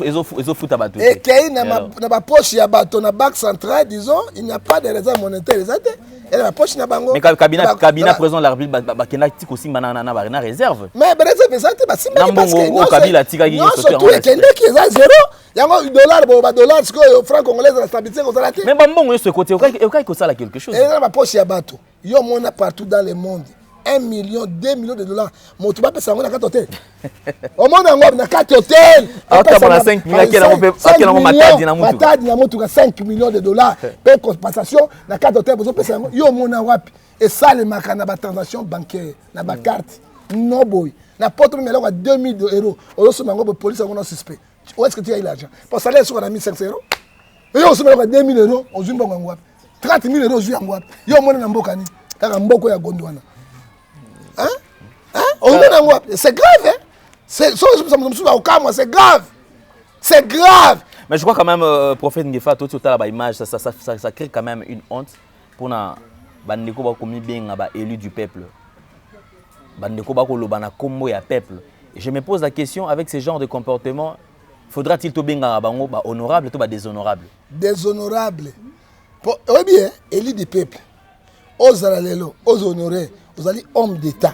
futa bato. Et kei na ba poche ya bato na banque centrale disons, il n'y a pas de réserve monétaire exacte. Et la poche na bango. Mais cabinet président de la République bakena tiko simba na réserve. Mais réserve exacte ba simba parce que no kabila tika ki surtout kende ki za zéro. Yango $1 siko franc congolais la stabilité ko zala te. Mais ba mbongo ce côté okai ko sala quelque chose. Et na ba poche ya bato. Yo mona partout dans le monde. 1 million, 2 millions de dollars. Mon tuba peut s'en aller à 4 hôtels. Au monde en Europe, il y a 4 hôtels. Alors, tu as 5 millions. 5 millions de dollars. Paye compensation, il y a 4 hôtels. Il y a un monde en Europe. Et ça, les marques, il y a des transactions bancaires, il y a des cartes. Non, boy. Il y a pas de 2000 euros. Aujourd'hui, il y a une police qui est suspect. Où est-ce que tu as eu l'argent? Pour ça, il y a 1500 euros. Il y a aussi 2000 euros. On joue en Europe. 30 000 euros, je joue en Europe. Il y a un monde en Bokani. Il y a un Boko à Gondwana. Hein? C'est grave, hein? C'est grave. C'est grave. Mais je crois quand même, prophète Ngefa, tout la image, ça crée quand même une honte pour Bandeko Bakomi bien élu du peuple. Bandeko Bakolo Bana Kombo ya peuple. Et je me pose la question, avec ce genre de comportement, faudra-t-il tout bien honorable ou déshonorable? Déshonorable. Oui bien, élu du peuple. Aux alalelo, aux honorés. Vous allez homme d'État.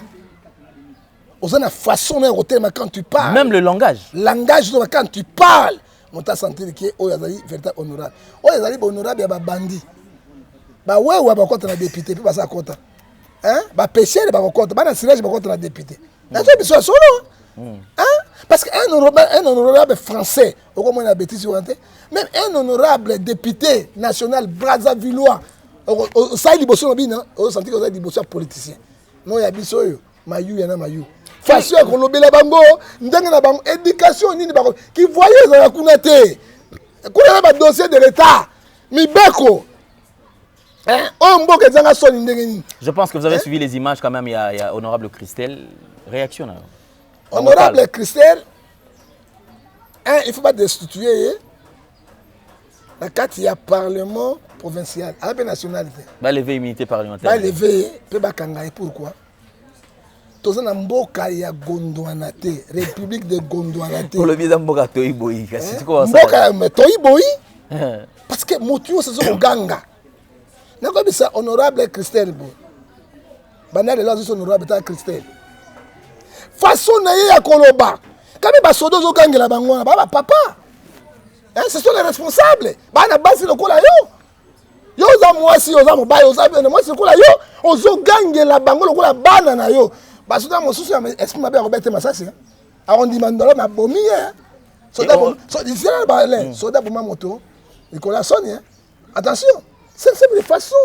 Vous avez une façon de quand tu parles. Même le langage. Langage, quand tu parles. On t'a senti que vous êtes véritable honorable. Vous êtes honorable, il y a des bandits. Ouais, ouais, bah, contre la députée, puis bah, ça compte. Hein? Bah, péché, bah, contre. Bah, dans le silence, bah, contre la députée. Là, tu es solo. Hein? Parce qu'un honorable français, au moins la bêtise, même un honorable député national brazzavillois, ça, il bosse au bien, on sent que vous avez des politiciens. Non, il y a des choses, il y en a maillot. Façon qu'on lobby la bango, ndenge bango, éducation, ni bango, qui voyait dans la kunate, qu'on a un dossier de l'État, mi beko. Je pense que vous avez suivi les images quand même, il y a Honorable Christelle. Réaction alors. Honorable Christelle, il ne faut pas destituer. La carte, il y a Parlement provincial, à la nationalité. Va lever immunité parlementaire. Va lever, pourquoi? Tous les mboka ya Gondwanate, République de Gondwanate. Pour le bien mboka toiboyi, c'est quoi ça? Mboka toiboyi. Parce que motu c'est son ganga. Nako bisa honorable Christelle bo. Bana de là honorable ta Christelle. Façon na ya koloba. Quand même, basodo zo kangela bango, papa. Hein, ce sont les responsables. Bana basi lokola yo. Yo za mwasi, yo za mobali, yo za bien mwasi lokola yo. Ozo kangela bango lokola bana na yo. Basoda mosusu esprit mabe Robert Masasi. Arrondiment ma bomi hein. Soda bon, soda ba soda bon moto. Nicolas Sonny. Attention, c'est de façon.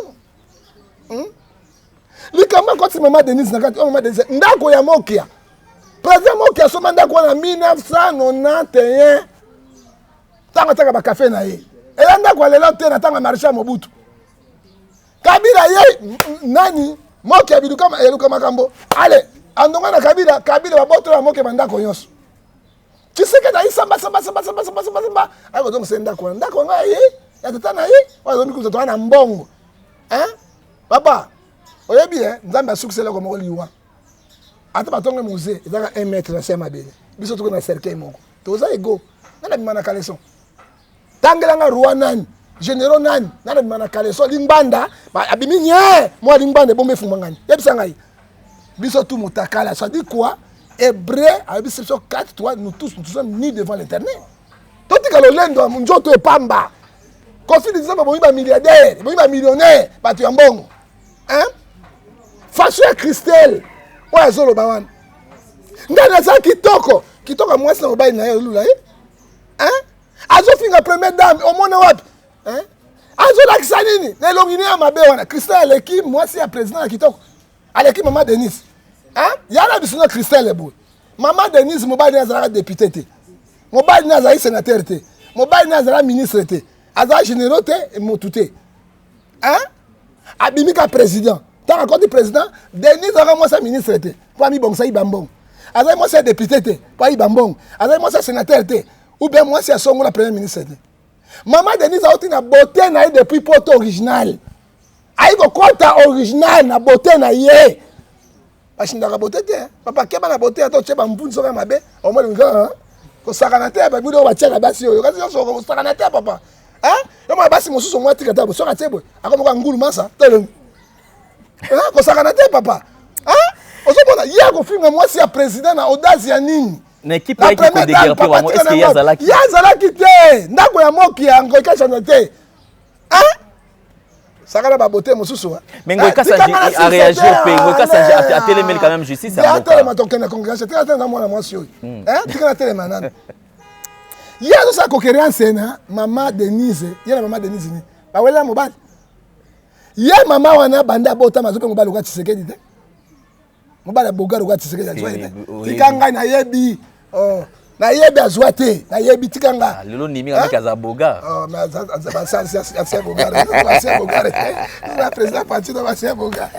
Le kama quand c'est maman Denise na quand maman Denise ndako ya Mokia. Président Mokia so mandako na 1991. Tanga ba café na ye. Et ndako lelo te na tanga marché Mobutu. Kabila ye nani Mokia biduka eluka makambo. Allez, andonga na Kabila ba boto na Mokia mandako nyonso. Tu sais que daï samba. Alors donc c'est ndako nga ye. Ya tata na ye. Wa zo mikuza to na mbongo. Hein? Papa, oyebi hein, nzambe succès là comme liwa. Ata batonga musée, ezaka 1 mètre na sema bene. Biso tuko na cercueil moko. Toza ego. Nana bimana kaleson. Tangela nga roi nani, généraux nani, nana bimana kaleson limbanda, ba abimi nye, moi limbanda bombe fumangani. Yebisa ngai. Biso tout mutakala, ça dit quoi? Hébreu, avec Seption 4, toi, nous tous, nous sommes nus devant l'Éternel. Toi, tu as le lendo, mon Dieu, tu es pamba. Quand tu dis que tu es milliardaire, tu es millionnaire, tu es un bon. Hein? Façon Christelle. Ouais, Zolo Bawan. Ndana ça qui toque moi, c'est un bail na lula. Hein? Azo finga première dame, au monde wap. Hein? Azo la kisanini, les longini à ma béwana. Christelle, l'équipe, moi, c'est un président qui toque. À l'équipe, maman Denise. Hein? Yana bisuna Christelle boy. Maman Denise mobile nazara député té. Mobile nazara sénateur té. Mobile nazara ministre té. Azara généraux té et motuté. Hein? Abimika président. Tant encore du président, Denise azara moi sa ministre té. Pas mi bon ça ibambon. Azara moi c'est député té. Pas ibambon. Azara moi c'est sénateur té. Ou bien moi c'est songo la première ministre té. Maman Denise a été na beauté na depuis poto original. Aïko konta original na beauté na yé. Ashindaka beauté te papa keba na beauté ato cheba mbunzo soka mabe au moins nga ko sakanate ba bido ba tchaka basi yo kasi so ko sakanate papa hein yo ma basi mosusu mo tika tabo soka tebo akomoka ngulu masa telo hein ko sakanate papa hein ozomona ya ko finga mwasi ya président na audace ya nini na équipe ya ki ko déguerper wa mo est-ce que yazalaki te ndako ya moki ya ngoika chanate hein Sakala ba beauté mosusu. Mais Ngoïka Sanji a réagi au pays. Ngoïka Sanji a télémé quand même justice. Il a télémé ton congrès. C'était un moi la motion. Hein? Tu as télémé nan. Il y a ça coquérien sena maman Denise. Il y a maman Denise ni. Ba wela mobile. Il y a maman wana banda bota mazope mobile kwa Tshisekedi te. Mobile boga kwa Tshisekedi azwa te. Tikanga na yebi. Oh. Na yebi azwa te. Na yebi tikanga. Lelo nimi avec Azaboga. Oh mais ça boga. Ça boga. La président parti dans la boga.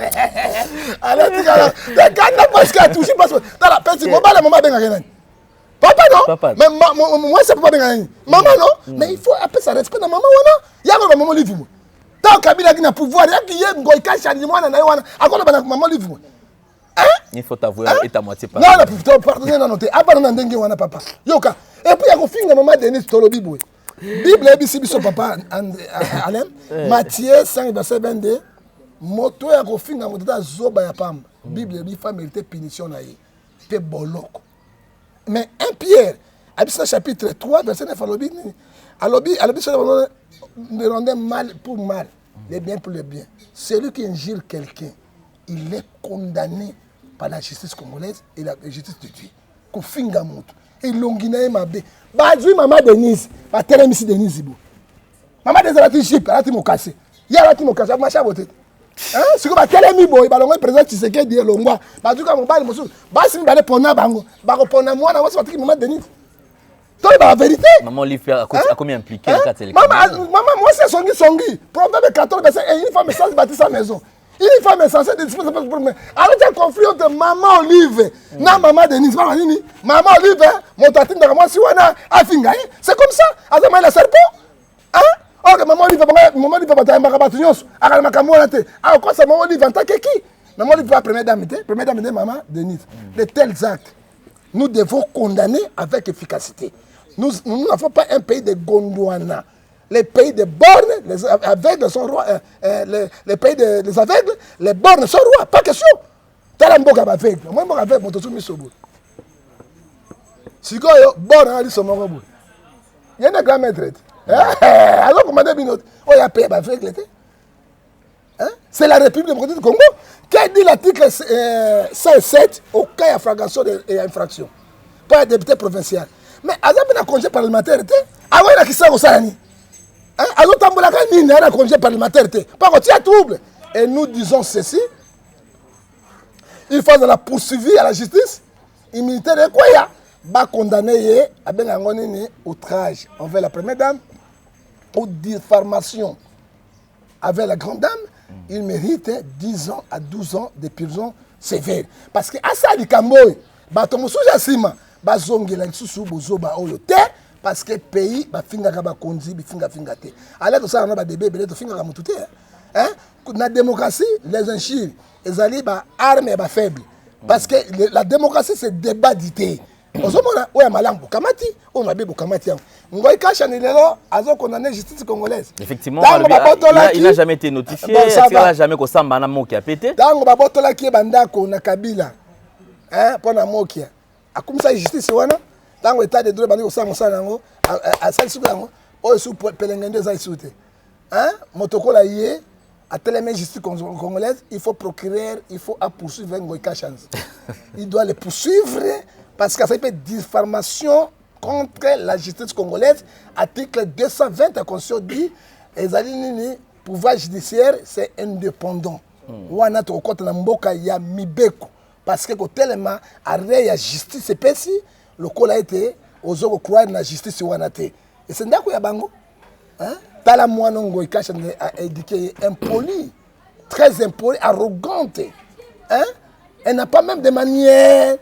Alors tikanga. Tikanga parce que touché parce que dans la petite mobile maman benga kenan. Papa non. Mais moi c'est pas benga. Maman non. Mais il faut appeler ça respect na maman wana. Ya ba maman livre. Tant Kabila qui na pouvoir, ya qui yé ngoika changement na wana. Akona ba maman livre. Il faut t'avouer et ta moitié pas. Non, non, pardonnez, non, noté. Après, non, ndenge wana papa. Yoka. Et puis, il y a un film de maman Denise Tolobi Boué. Bible, ABC, biso papa, Alain. Matthieu 5, verset 22. Moto, il y a un film de maman Zoba Yapam. Bible, il faut mériter punition. Pe boloko. Mais 1 Pierre, ABC, chapitre 3, verset 9, alobi, ne rendez mal pour mal, les biens pour les biens. Celui qui injure quelqu'un, il est condamné par la justice congolaise et la justice de Dieu. Kofinga moto. Et longina mabe. Bazui maman Denise. Ba telemisi Denise bo. Maman Denise la tiship, la ti mo cassé. Ya la ti mo cassé, ma chabote. Hein? Si ko ba telemi bo, ba longo président Tshisekedi di longwa. Ba duka mo ba mosu. Ba simi ba le pona bango. Ba ko pona moi na wasi maman Denise. Toi la vérité. Maman lui fait à combien impliqué dans 4 élections. Maman moi c'est songi. Proverbe 14 verset 1, une femme sans bâtir sa maison. Une femme est censée disposer de problème. Alors il y a un conflit entre maman Olive et maman Denise. Maman Olive, mon tatine de moi, si on a affinga. C'est comme ça. Alors il a serpent. Hein? Ok, maman Olive, va t'aimer à Batunios. Alors ma camoufle. Alors quoi ça, maman Olive en tant que qui? Maman Olive, la première dame de maman Denise. De tels actes, nous devons condamner avec efficacité. Nous n'avons pas un pays de Gondwana. Les pays de bornes, les aveugles sont rois. Les pays des aveugles, les bornes sont rois. Pas question. Tu as un bon aveugle. Moi, je suis aveugle, je suis mis au bout. sikoyo bon na liso moko boye ye na grand maître alors commandé binote oh ya paye ba fake l'été hein c'est la République démocratique du Congo qui dit l'article 107 au cas d'infraction et infraction pas député provincial mais azambe na congé parlementaire té awa na kisa ko salani hein azo tambola ka nini na congé parlementaire té pas ko tia trouble et nous disons ceci il faut de la poursuivi à la justice immunité de quoi ya ba condamné à ben nini outrage envers la première dame ou diffamation avec la grande dame, il mérite 10 ans à 12 ans de prison sévère parce que asa likamboy ba to musuja sima ba zongela nsusu bozoba oyo te parce que pays ba finga ka ba konzi bi finga te ala to ça na ba débé belé to finga ka mutu te hein na démocratie les injures ezali ba arme ba faible parce que la démocratie c'est débat d'idées ozomona oya malambo kamati on a bebo kamati ngoy kasha ni lelo azo condamner justice congolaise effectivement il n'a jamais été notifié il n'a jamais ko samba na moki a pété tango babotola ki bandako na Kabila hein pona moki akumisa justice wana tango état de droit bandi ko samba sana ngo asali suku ngo o su pelengende za isute hein motokola yé à telle justice congolaise il faut procureur il faut poursuivre ngoy kasha il doit le poursuivre parce que ça fait diffamation contre la justice congolaise. Article 220 de la Constitution dit le pouvoir judiciaire, c'est indépendant. Wana to kota na mboka ya mibeko. Parce que tellement arrêt ya justice c'est pesi, le col a été aux autres croire na justice wana te. Et c'est ndako ya bango. Hein? Tala mwana ngo ikacha a éduqué impoli, très impoli, arrogante. Hein? Elle n'a pas même de manière.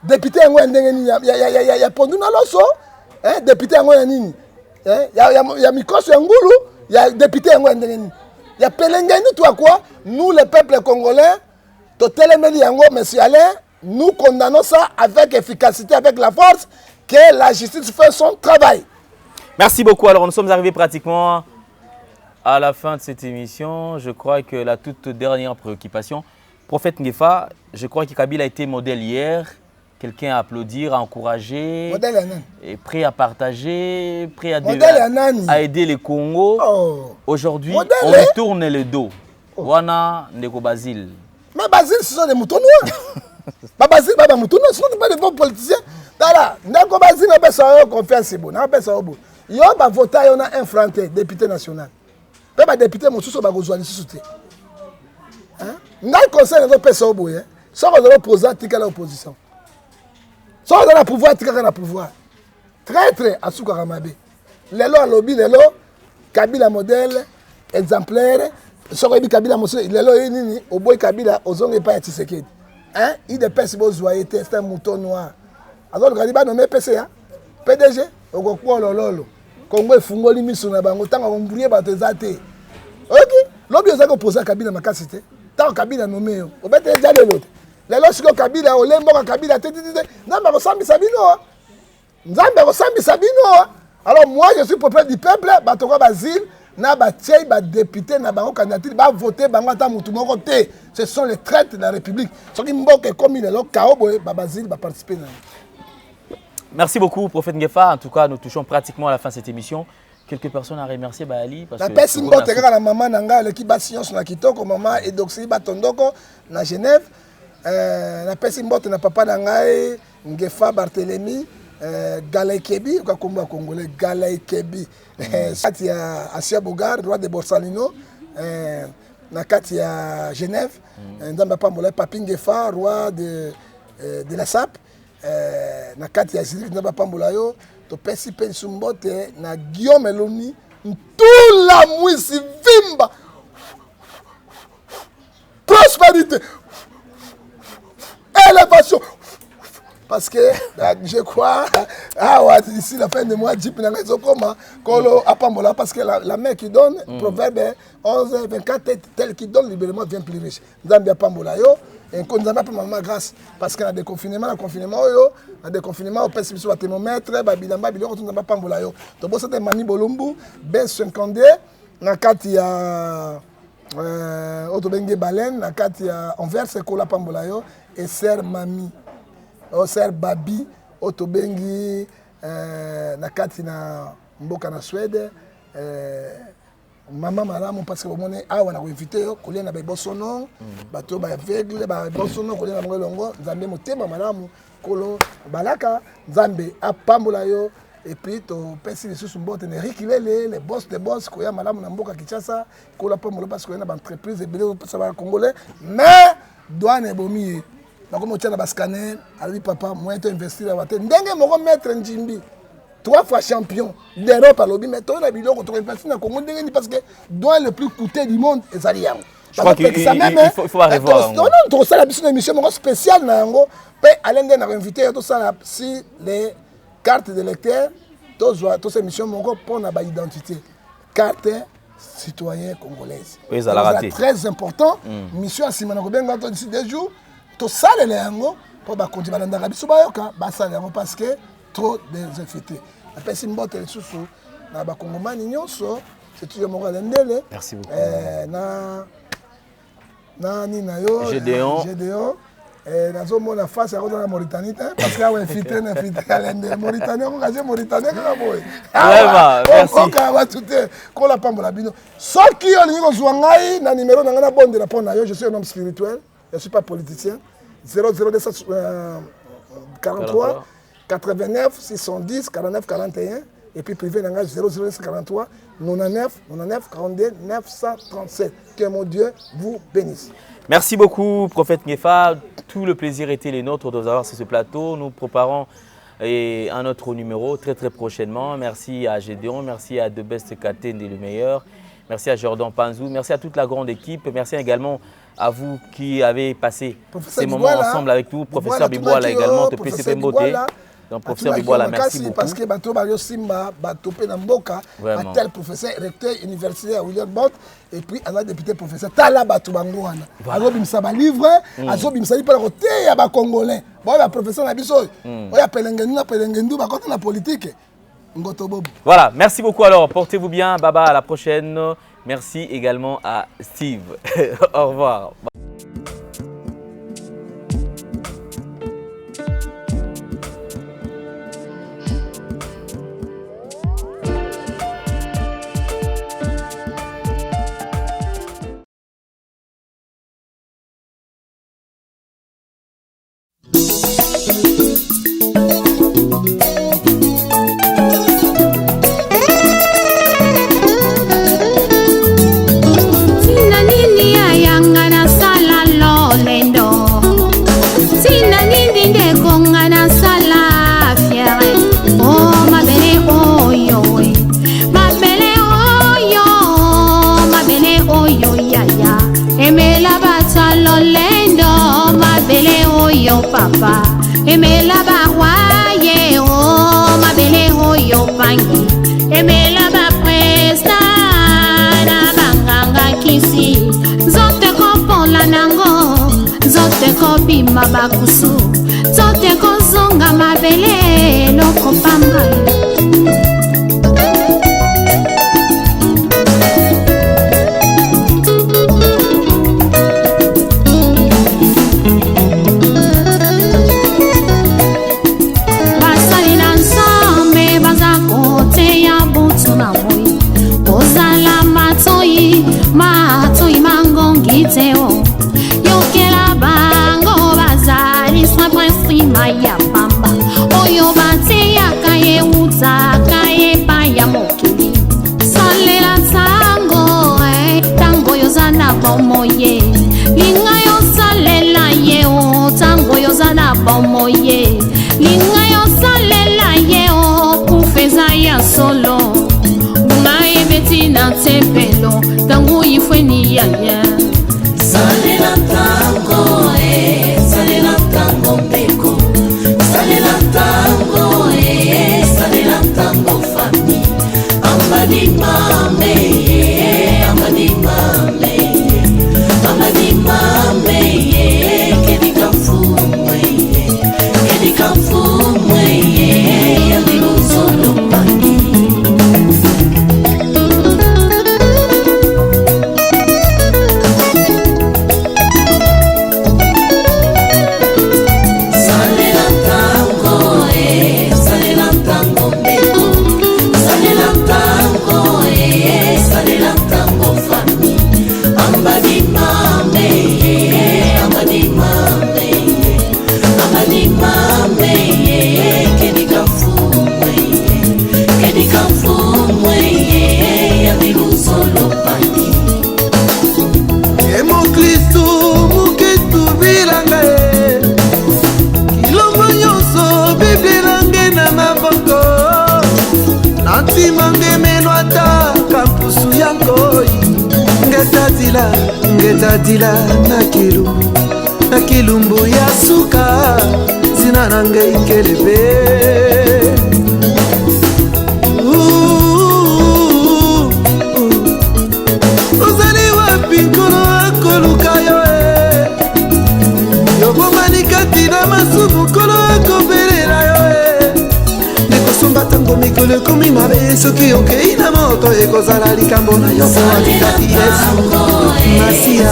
Député ngo ndenge ni ya pondu na loso hein député ngo ya nini hein ya mikoso ya ngulu ya député ngo ndenge ni ya pelengeni toi quoi nous le peuple congolais to telemeli yango monsieur Alain nous condamnons ça avec efficacité avec la force que la justice fait son travail. Merci beaucoup. Alors nous sommes arrivés pratiquement à la fin de cette émission. Je crois que la toute dernière préoccupation Prophète Ngefa, je crois que Kabila a été modèle hier. Quelqu'un à applaudir, à encourager, et prêt à partager, prêt à aider les Congo. Oh. Aujourd'hui, on lui tourne le dos. Wana Ndeko Basile. Mais Basile, ce sont des moutons noirs. Pas Basile, pas des moutons noirs, ce sont pas des bons politiciens. Là, Ndeko Basile n'a pas sa confiance. Il y a voté, on a un fronté, député national. Même député, mon sous-sol, il y a sous-souté. Dans le conseil, on a pas ça au bout. Ça, on a opposé à l'opposition. So on a pouvoir tika na pouvoir traître à Soukaramabe lelo alobi lelo Kabila modèle exemplaire so ko bi Kabila moso lelo nini oboy Kabila ozonge pa ya Tshisekedi hein il de pèse bozoyer c'est un mouton noir alors Kadiba nommé PCA PDG okokwa lololo Congo efungoli miso na bango tanga ombrouiller bato ezate OK lobi ozako poser Kabila makasi te tant Kabila nommé yo obete déjà lelo lelo siko Kabila olemboka Kabila tetete namba kosambisa bino nzambe kosambisa bino alors moi je suis prophète du peuple batoko Basile na batie ba député na bango candidature ba voter bango ata mutu moko te ce sont les traites de la République soki mboke comme lelo kaobo ba Basile ba participer na. Merci beaucoup Prophète Ngefa. En tout cas nous touchons pratiquement à la fin de cette émission. Quelques personnes à remercier Ali parce que la personne mbote kaka na maman nanga le ki ba science na kitoko maman et doxy ba tondoko na Genève. Na pesi mbote na papa na ngai Ngefa Barthélemy Galaïkebi kwa komba congolais Galaïkebi kati ya Asia Bogar roi de Borsalino na kati ya Genève ndamba pambola Papi Ngefa roi de la SAP na kati ya Zurich ndamba pambola yo to pesi pensu mbote na Guillaume Eloni ntula mwisi vimba prospérité élévation parce que je crois d'ici la fin de mois Jeep n'a pas comment Kolo apambola parce que la mère qui donne proverbe 11 24 tel qui donne libéralement devient plus riche Zambia pambola yo et qu'on n'a pas maman grâce parce que la déconfinement yo la déconfinement au pèse sur le thermomètre babilamba biloko on n'a pas pambola yo to bossa de mani bolumbu ben 52 na kati ya Otobenge Baleine na kati ya Anvers kola pambola yo et sœur Mami, oh sœur Babi, otobengi na kati na mboka na Suède maman malamu parce que bomone awa na invité yo kolia na bebosono bato ba aveugle ba bosono kolia na ngolongo nzambe motema malamu kolo balaka nzambe apambola yo et puis to pesi lisusu mbote ne rikilele les boss de boss koya malamu na mboka Kinshasa kola pambola parce que na ba entreprise ebele ça va congolais mais douane bomi bakomo tia na ba scanner ali papa moi to investir la wate ndenge moko mettre njimbi 3 fois champion d'Europe à l'Obi, mais tu as vu que Congo parce que doit le plus coûteux du monde et ça. Je crois qu'il faut revoir. Non, tu as une émission spéciale. Alain Den a invité si les cartes de lecteur, tu as une émission pour la identité. Carte citoyen congolaise. Oui, ça l'a raté. C'est très important. Mission à Simon Robenga, d'ici 2 jours, tu as les langues pour continuer à l'Arabie Saoudite parce que trop désinfecté. Après si mbote les sous na ba kongomani nyonso c'est toujours mon rendele. Merci beaucoup. Na ni na yo Gédéon nazo mona face à la Mauritanie parce que a infiltré na filtré Mauritanie on gaze Mauritanie ka boy. Merci. On va tout ko la pambola bino. Soki yo lingi ko ngai na numéro na ngana bonde la pona yo je suis un homme spirituel, je suis pas politicien. 00243 89 610 49 41 et puis privé 0043 99 42 937. Que mon Dieu vous bénisse. Merci beaucoup, prophète Ngefa. Tout le plaisir était les nôtres de vous avoir sur ce plateau. Nous préparons un autre numéro très prochainement. Merci à Gédéon, merci à The Best Katende, le meilleur. Merci à Jordan Panzou, merci à toute la grande équipe. Merci également à vous qui avez passé ces moments ensemble avec nous. Professeur Biboala également, te PCP Mboté. Donc, professeur Biboala, merci beaucoup. Parce que Bato Bario Simba, Bato Penamboka, un tel professeur, recteur universitaire à William Bott, et puis un député professeur Tala Bato Bangouana. Alors, il me livre, alors il me pas le côté, il y a Congolais. Bon, il y a professeur Nabiso, il y a Pelengendou, il y a la politique. Voilà, merci beaucoup alors. Portez-vous bien, Baba, à la prochaine. Merci également à Steve. Au revoir. Papa, aimez la baroye, oh ma belle, oh yo pangi, aimez la bapresta, na banganga kisi, zote ko la nango, zote ko bima bakusu, zote ko zonga ma belle, loko pamba. Yokela bango bazali swa prinsi maya pamba oyo bate yakaye utakaye paya mokili salela tango tango yozana bomoye linga yosalela ye o tango yozana bomoye linga yosalela ye o kufeza ya solo bunga ebeti na tempelo tango ifweni yaya. Salela tango mbeko, salela tango fami, amani mame, amani mame, amani mame, kedika fumwe, yaligo solo pani. dila ngeta dila na kilumbu ya suka zina na ngai kelebe ozali wapi nkolo akoluka yo yobomani kati na masumu nkolo akobelela yo nekosomba ntango mikolo ekomi mabe soki okei na moto ekozala likambo na yo po alikati yesu masiya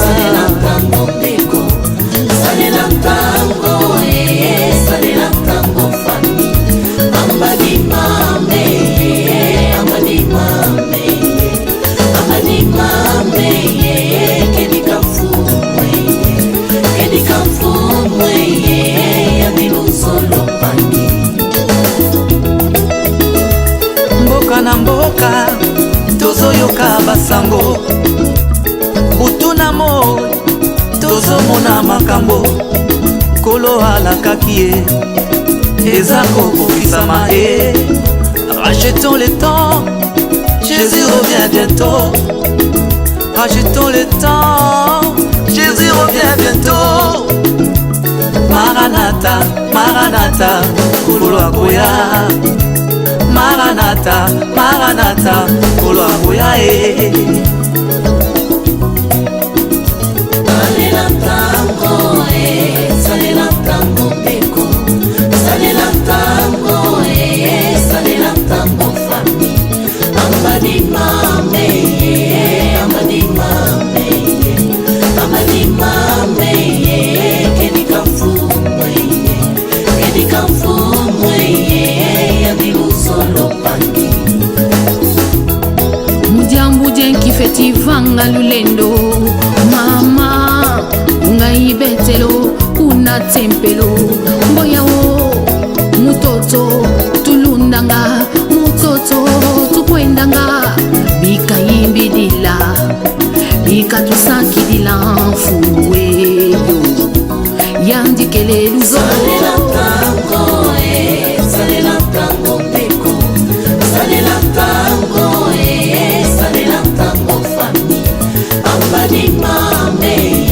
mboka na mboka tozoyoka basango butu na moi tozomona makambo kolo alakaki ye eza kokokisama ye. Rachetons le temps, Jésus revient bientôt. Rachetons le temps, Jésus revient bientôt. Maranatha, Maranatha, kolo akoya. Maranatha, Maranatha, kolo akoya e. Salela tango e, salela tango beko. Salela tango e, salela tango fami. Amadi mame e, amadi mame e. Amadi mame e, kedi kamfumwe e. Kedi kamfumwe e, yadilu solo pangi. Mujambu jenki fetivanga lulendo mama ungai betelo kuna tempelo mboya o mutoto tulundanga mutoto tukwendanga bika yimbidila bika tusakidila mfuwe yo yandikele luzo Salela tango e, salela tango beko. Salela tango e, salela tango fami. Ambadi mame